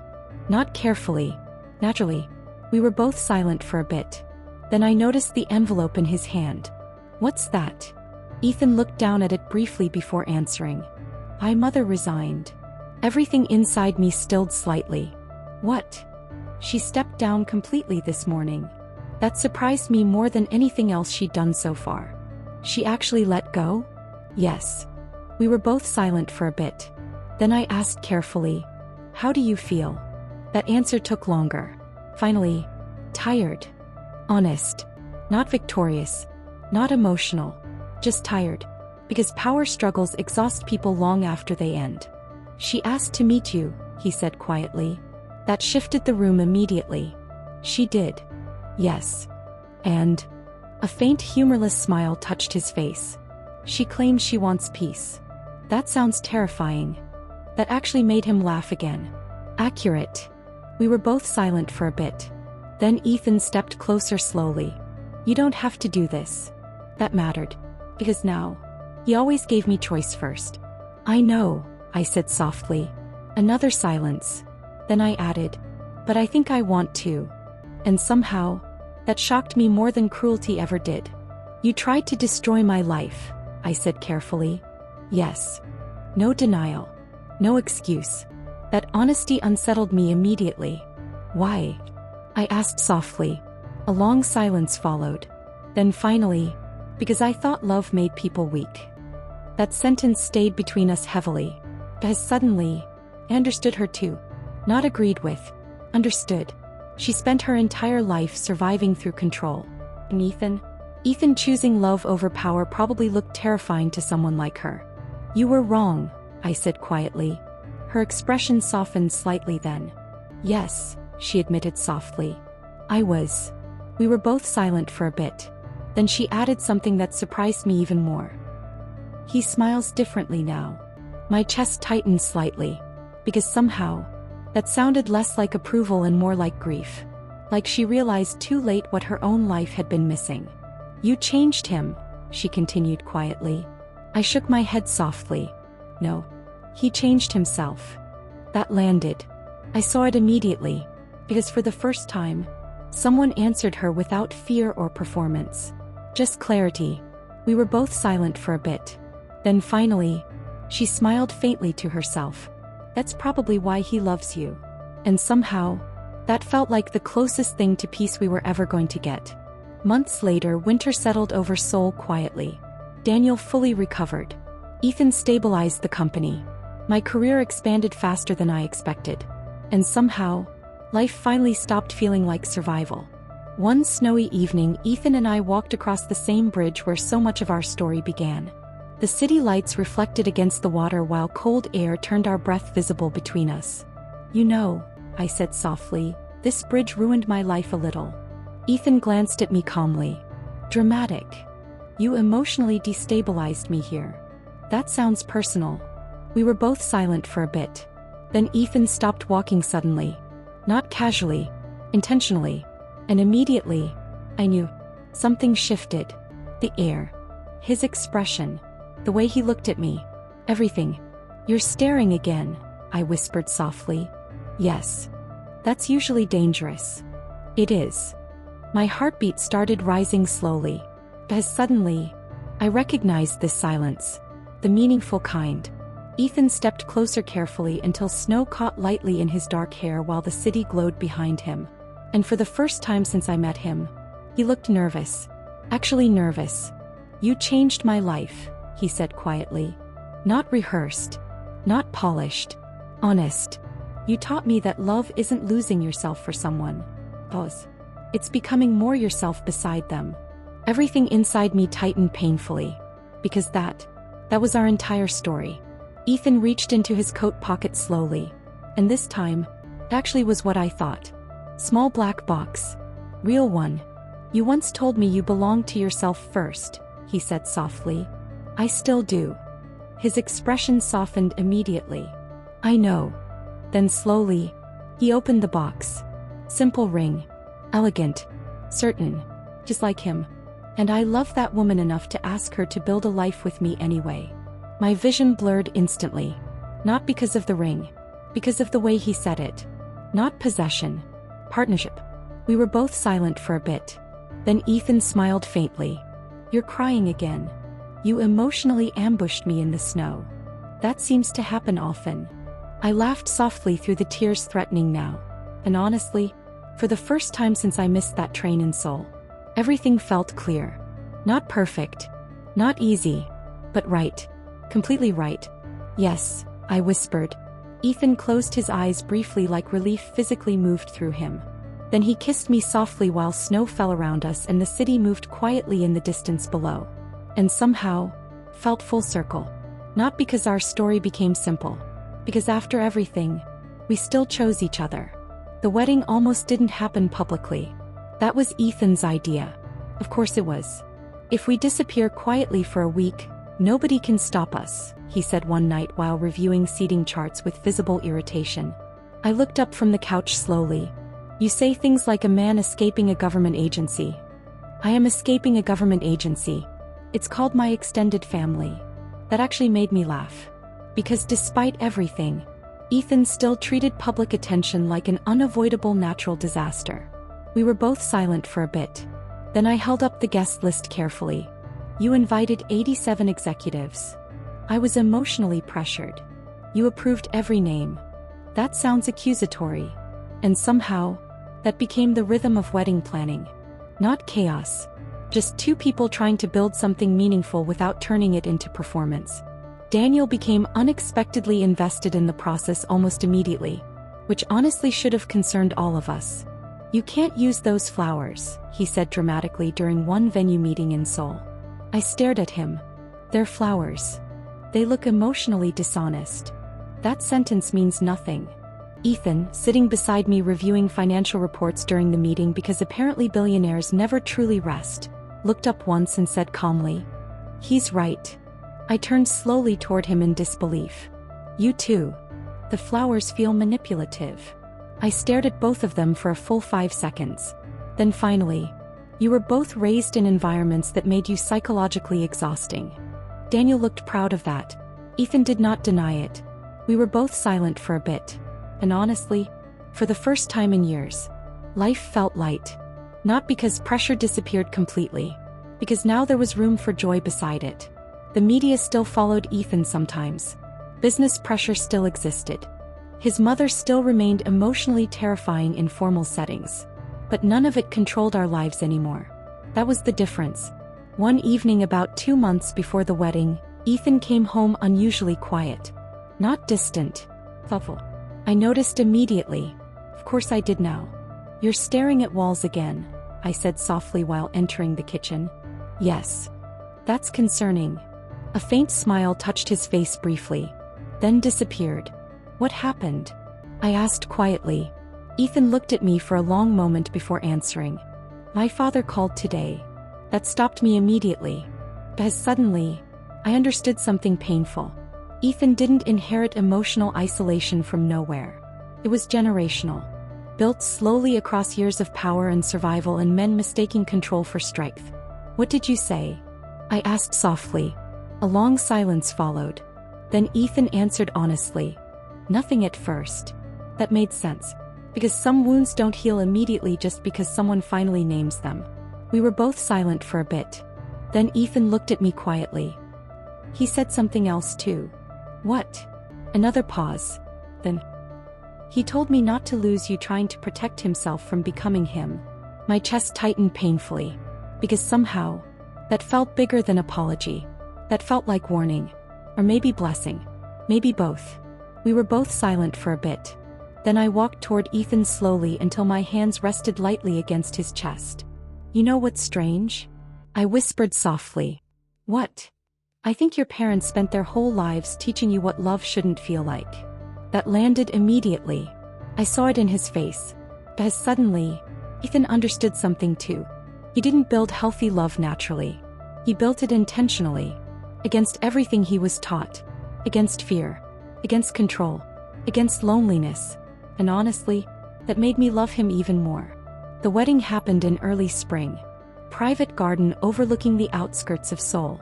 Not carefully. Naturally. We were both silent for a bit. Then I noticed the envelope in his hand. What's that? Ethan looked down at it briefly before answering. My mother resigned. Everything inside me stilled slightly. What? She stepped down completely this morning. That surprised me more than anything else she'd done so far. She actually let go? Yes. We were both silent for a bit. Then I asked carefully, how do you feel? That answer took longer. Finally, tired. Honest. Not victorious. Not emotional. Just tired. Because power struggles exhaust people long after they end. She asked to meet you, he said quietly. That shifted the room immediately. She did. Yes. And? A faint humorless smile touched his face. She claims she wants peace. That sounds terrifying. That actually made him laugh again. Accurate. We were both silent for a bit. Then Ethan stepped closer slowly. You don't have to do this. That mattered. Because now, he always gave me choice first. I know, I said softly. Another silence. Then I added, but I think I want to. And somehow, that shocked me more than cruelty ever did. You tried to destroy my life, I said carefully. Yes. No denial. No excuse. That honesty unsettled me immediately. Why? I asked softly. A long silence followed. Then finally, because I thought love made people weak. That sentence stayed between us heavily. Because suddenly, I understood her too. Not agreed with. Understood. She spent her entire life surviving through control. And Ethan choosing love over power probably looked terrifying to someone like her. You were wrong, I said quietly. Her expression softened slightly then. Yes, she admitted softly. I was. We were both silent for a bit. Then she added something that surprised me even more. He smiles differently now. My chest tightened slightly. Because somehow, that sounded less like approval and more like grief. Like she realized too late what her own life had been missing. You changed him, she continued quietly. I shook my head softly. No. He changed himself. That landed. I saw it immediately. Because for the first time, someone answered her without fear or performance. Just clarity. We were both silent for a bit. Then finally, she smiled faintly to herself. That's probably why he loves you. And somehow, that felt like the closest thing to peace we were ever going to get. Months later, winter settled over Seoul quietly. Daniel fully recovered. Ethan stabilized the company. My career expanded faster than I expected. And somehow, life finally stopped feeling like survival. One snowy evening, Ethan and I walked across the same bridge where so much of our story began. The city lights reflected against the water while cold air turned our breath visible between us. You know, I said softly, this bridge ruined my life a little. Ethan glanced at me calmly. Dramatic. You emotionally destabilized me here. That sounds personal. We were both silent for a bit. Then Ethan stopped walking suddenly. Not casually, intentionally. And immediately, I knew. Something shifted. The air. His expression. The way he looked at me. Everything. You're staring again, I whispered softly. Yes. That's usually dangerous. It is. My heartbeat started rising slowly. As suddenly, I recognized this silence. The meaningful kind. Ethan stepped closer carefully until snow caught lightly in his dark hair while the city glowed behind him. And for the first time since I met him, he looked nervous. Actually nervous. "You changed my life," he said quietly. "Not rehearsed. Not polished. Honest. You taught me that love isn't losing yourself for someone. It's becoming more yourself beside them." Everything inside me tightened painfully. Because that was our entire story. Ethan reached into his coat pocket slowly. And this time, it actually was what I thought. Small black box. Real one. "You once told me you belonged to yourself first," he said softly. "I still do." His expression softened immediately. "I know." Then slowly, he opened the box. Simple ring. Elegant. Certain. Just like him. And I loved that woman enough to ask her to build a life with me anyway. My vision blurred instantly. Not because of the ring. Because of the way he said it. Not possession. Partnership. We were both silent for a bit. Then Ethan smiled faintly. "You're crying again. You emotionally ambushed me in the snow." "That seems to happen often." I laughed softly through the tears threatening now. And honestly, for the first time since I missed that train in Seoul, everything felt clear. Not perfect. Not easy. But right. Completely right. "Yes," I whispered. Ethan closed his eyes briefly like relief physically moved through him. Then he kissed me softly while snow fell around us and the city moved quietly in the distance below. And somehow, felt full circle. Not because our story became simple. Because after everything, we still chose each other. The wedding almost didn't happen publicly. That was Ethan's idea. Of course it was. "If we disappear quietly for a week, nobody can stop us," he said one night while reviewing seating charts with visible irritation. I looked up from the couch slowly. "You say things like a man escaping a government agency." "I am escaping a government agency. It's called my extended family." That actually made me laugh. Because despite everything, Ethan still treated public attention like an unavoidable natural disaster. We were both silent for a bit. Then I held up the guest list carefully. "You invited 87 executives." I was emotionally pressured. "You approved every name." That sounds accusatory. And somehow, that became the rhythm of wedding planning. Not chaos. Just two people trying to build something meaningful without turning it into performance. Daniel became unexpectedly invested in the process almost immediately, which honestly should have concerned all of us. "You can't use those flowers," he said dramatically during one venue meeting in Seoul. I stared at him. "They're flowers. They look emotionally dishonest." That sentence means nothing. Ethan, sitting beside me reviewing financial reports during the meeting because apparently billionaires never truly rest, looked up once and said calmly, "He's right." I turned slowly toward him in disbelief. "You too." The flowers feel manipulative. I stared at both of them for a full 5 seconds. Then finally, "You were both raised in environments that made you psychologically exhausting." Daniel looked proud of that. Ethan did not deny it. We were both silent for a bit. And honestly, for the first time in years, life felt light. Not because pressure disappeared completely. Because now there was room for joy beside it. The media still followed Ethan sometimes. Business pressure still existed. His mother still remained emotionally terrifying in formal settings. But none of it controlled our lives anymore. That was the difference. One evening about 2 months before the wedding, Ethan came home unusually quiet. Not distant. Thoughtful. I noticed immediately. Of course I did now. "You're staring at walls again," I said softly while entering the kitchen. "Yes. That's concerning." A faint smile touched his face briefly. Then disappeared. "What happened?" I asked quietly. Ethan looked at me for a long moment before answering. "My father called today." That stopped me immediately. Because suddenly, I understood something painful. Ethan didn't inherit emotional isolation from nowhere. It was generational. Built slowly across years of power and survival and men mistaking control for strength. "What did you say?" I asked softly. A long silence followed. Then Ethan answered honestly. "Nothing at first." That made sense. Because some wounds don't heal immediately just because someone finally names them. We were both silent for a bit. Then Ethan looked at me quietly. He said something else too. What? Another pause. Then he told me not to lose you, trying to protect himself from becoming him. My chest tightened painfully. Because somehow, that felt bigger than apology. That felt like warning. Or maybe blessing. Maybe both. We were both silent for a bit. Then I walked toward Ethan slowly until my hands rested lightly against his chest. You know what's strange? I whispered softly. What? I think your parents spent their whole lives teaching you what love shouldn't feel like. That landed immediately. I saw it in his face. Because suddenly, Ethan understood something too. He didn't build healthy love naturally. He built it intentionally. Against everything he was taught. Against fear. Against control. Against loneliness. And honestly, that made me love him even more. The wedding happened in early spring. Private garden overlooking the outskirts of Seoul.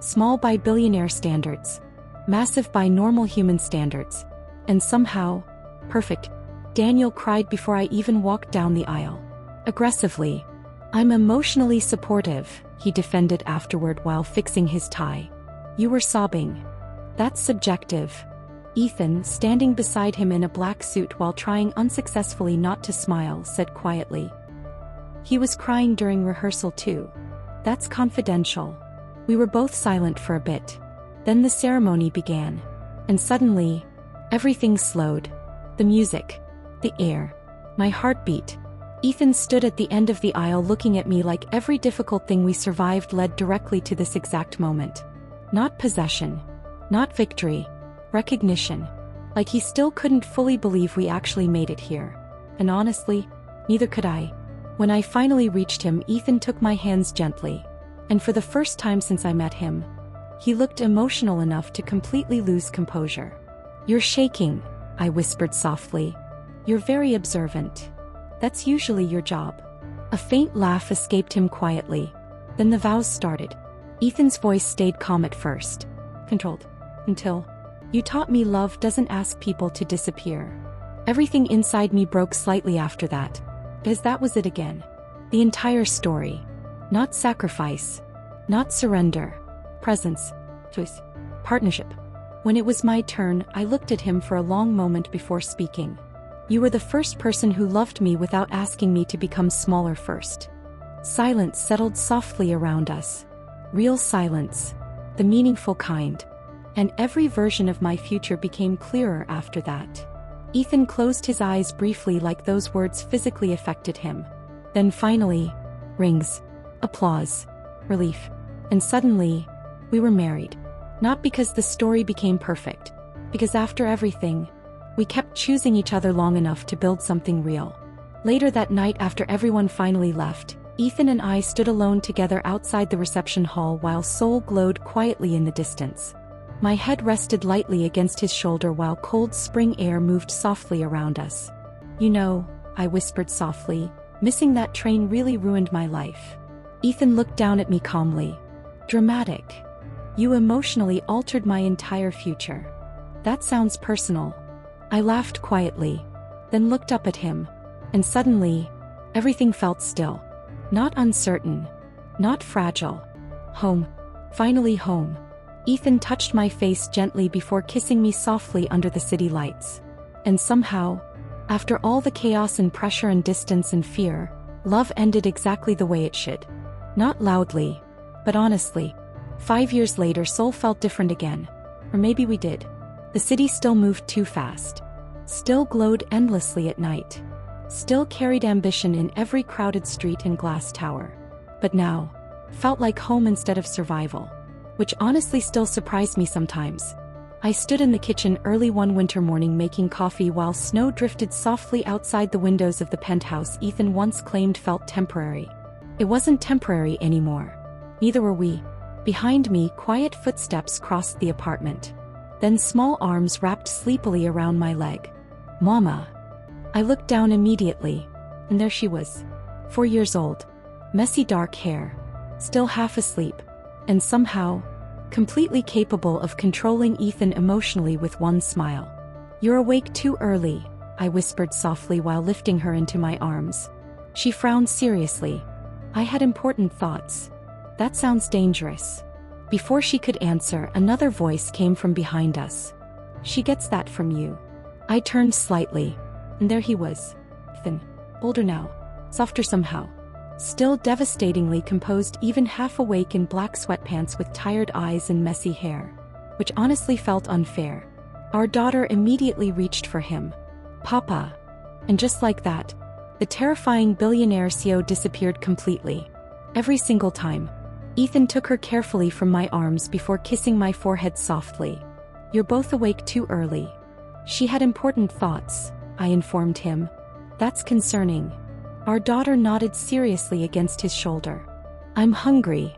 Small by billionaire standards. Massive by normal human standards. And somehow, perfect. Daniel cried before I even walked down the aisle. Aggressively. I'm emotionally supportive, he defended afterward while fixing his tie. You were sobbing. That's subjective. Ethan, standing beside him in a black suit while trying unsuccessfully not to smile, said quietly. He was crying during rehearsal too. That's confidential. We were both silent for a bit. Then the ceremony began. And suddenly, everything slowed. The music. The air. My heartbeat. Ethan stood at the end of the aisle looking at me like every difficult thing we survived led directly to this exact moment. Not possession. Not victory. Recognition. Like he still couldn't fully believe we actually made it here. And honestly, neither could I. When I finally reached him, Ethan took my hands gently. And for the first time since I met him, he looked emotional enough to completely lose composure. You're shaking, I whispered softly. You're very observant. That's usually your job. A faint laugh escaped him quietly. Then the vows started. Ethan's voice stayed calm at first. Controlled. Until, you taught me love doesn't ask people to disappear. Everything inside me broke slightly after that. Because that was it again. The entire story. Not sacrifice. Not surrender. Presence. Choice. Partnership. When it was my turn, I looked at him for a long moment before speaking. You were the first person who loved me without asking me to become smaller first. Silence settled softly around us. Real silence. The meaningful kind. And every version of my future became clearer after that. Ethan closed his eyes briefly like those words physically affected him. Then finally, rings. Applause. Relief. And suddenly, we were married. Not because the story became perfect. Because after everything, we kept choosing each other long enough to build something real. Later that night, after everyone finally left, Ethan and I stood alone together outside the reception hall while Seoul glowed quietly in the distance. My head rested lightly against his shoulder while cold spring air moved softly around us. You know, I whispered softly, missing that train really ruined my life. Ethan looked down at me calmly. Dramatic. You emotionally altered my entire future. That sounds personal. I laughed quietly, then looked up at him, and suddenly, everything felt still. Not uncertain. Not fragile. Home. Finally home. Ethan touched my face gently before kissing me softly under the city lights. And somehow, after all the chaos and pressure and distance and fear, love ended exactly the way it should. Not loudly, but honestly. 5 years later, Seoul felt different again. Or maybe we did. The city still moved too fast. Still glowed endlessly at night. Still carried ambition in every crowded street and glass tower. But now, felt like home instead of survival. Which honestly still surprised me sometimes. I stood in the kitchen early one winter morning making coffee while snow drifted softly outside the windows of the penthouse Ethan once claimed felt temporary. It wasn't temporary anymore. Neither were we. Behind me, quiet footsteps crossed the apartment. Then small arms wrapped sleepily around my leg. Mama. I looked down immediately, and there she was. 4 years old. Messy dark hair. Still half asleep. And somehow, completely capable of controlling Ethan emotionally with one smile. You're awake too early, I whispered softly while lifting her into my arms. She frowned seriously. I had important thoughts. That sounds dangerous. Before she could answer, another voice came from behind us. She gets that from you. I turned slightly, and there he was. Thin, older now, softer somehow. Still devastatingly composed, even half awake in black sweatpants with tired eyes and messy hair, which honestly felt unfair. Our daughter immediately reached for him. Papa. And just like that, the terrifying billionaire CEO disappeared completely. Every single time. Ethan took her carefully from my arms before kissing my forehead softly. You're both awake too early. She had important thoughts, I informed him. That's concerning. Our daughter nodded seriously against his shoulder. I'm hungry.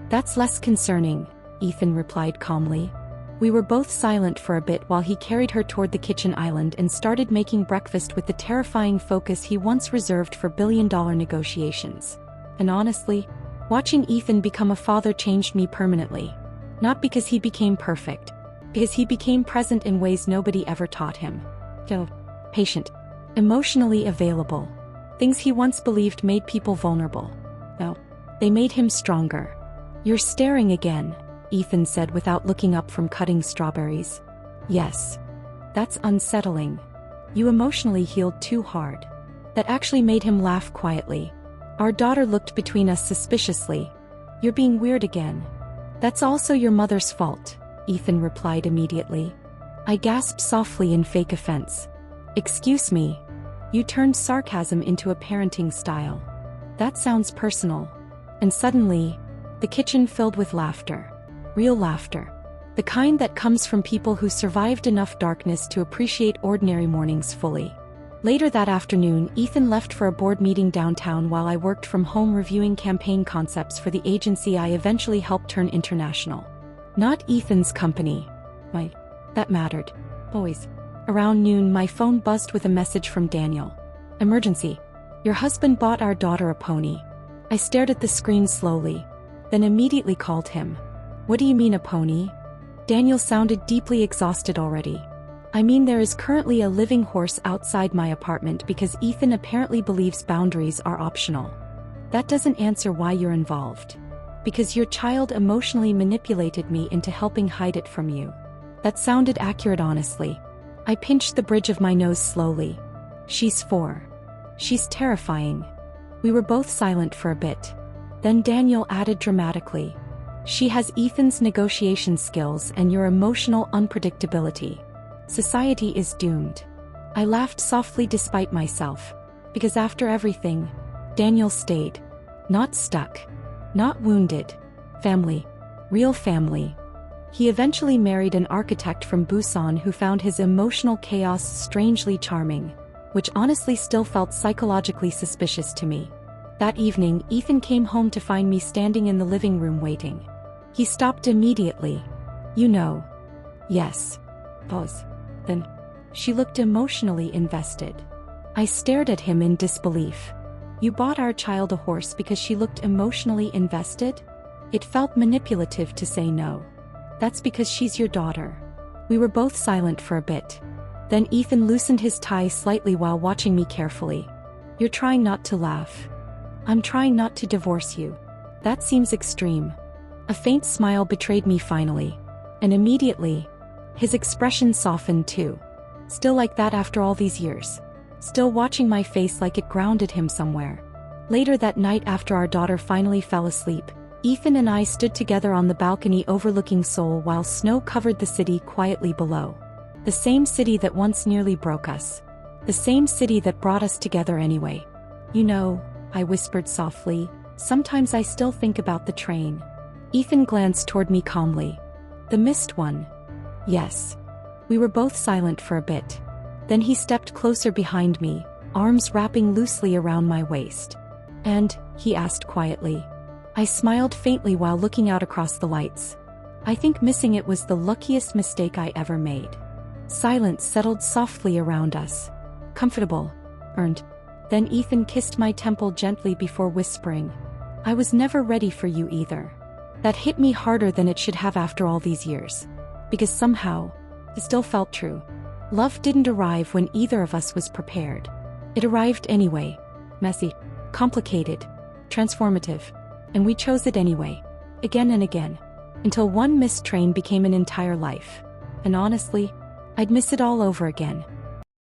That's less concerning, Ethan replied calmly. We were both silent for a bit while he carried her toward the kitchen island and started making breakfast with the terrifying focus he once reserved for billion-dollar negotiations. And honestly, watching Ethan become a father changed me permanently. Not because he became perfect, because he became present in ways nobody ever taught him. Patient, emotionally available. Things he once believed made people vulnerable. No, they made him stronger. You're staring again, Ethan said without looking up from cutting strawberries. Yes. That's unsettling. You emotionally healed too hard. That actually made him laugh quietly. Our daughter looked between us suspiciously. You're being weird again. That's also your mother's fault, Ethan replied immediately. I gasped softly in fake offense. Excuse me. You turned sarcasm into a parenting style. That sounds personal. And suddenly, the kitchen filled with laughter. Real laughter. The kind that comes from people who survived enough darkness to appreciate ordinary mornings fully. Later that afternoon, Ethan left for a board meeting downtown while I worked from home reviewing campaign concepts for the agency I eventually helped turn international. Not Ethan's company. That mattered. Always. Around noon, my phone buzzed with a message from Daniel. Emergency. Your husband bought our daughter a pony. I stared at the screen slowly, then immediately called him. What do you mean a pony? Daniel sounded deeply exhausted already. I mean there is currently a living horse outside my apartment because Ethan apparently believes boundaries are optional. That doesn't answer why you're involved. Because your child emotionally manipulated me into helping hide it from you. That sounded accurate honestly. I pinched the bridge of my nose slowly. She's 4. She's terrifying. We were both silent for a bit. Then Daniel added dramatically. She has Ethan's negotiation skills and your emotional unpredictability. Society is doomed. I laughed softly despite myself. Because after everything, Daniel stayed. Not stuck. Not wounded. Family. Real family. He eventually married an architect from Busan who found his emotional chaos strangely charming, which honestly still felt psychologically suspicious to me. That evening, Ethan came home to find me standing in the living room waiting. He stopped immediately. You know. Yes. Pause. Then. She looked emotionally invested. I stared at him in disbelief. You bought our child a horse because she looked emotionally invested? It felt manipulative to say no. That's because she's your daughter. We were both silent for a bit. Then Ethan loosened his tie slightly while watching me carefully. You're trying not to laugh. I'm trying not to divorce you. That seems extreme. A faint smile betrayed me finally. And immediately, his expression softened too. Still like that after all these years. Still watching my face like it grounded him somewhere. Later that night after our daughter finally fell asleep, Ethan and I stood together on the balcony overlooking Seoul while snow covered the city quietly below. The same city that once nearly broke us. The same city that brought us together anyway. You know, I whispered softly, sometimes I still think about the train. Ethan glanced toward me calmly. The missed one. Yes. We were both silent for a bit. Then he stepped closer behind me, arms wrapping loosely around my waist. And, he asked quietly. I smiled faintly while looking out across the lights. I think missing it was the luckiest mistake I ever made. Silence settled softly around us. Comfortable. Earned. Then Ethan kissed my temple gently before whispering. I was never ready for you either. That hit me harder than it should have after all these years. Because somehow, it still felt true. Love didn't arrive when either of us was prepared. It arrived anyway. Messy, complicated, transformative. And we chose it anyway. Again and again. Until one missed train became an entire life. And honestly, I'd miss it all over again.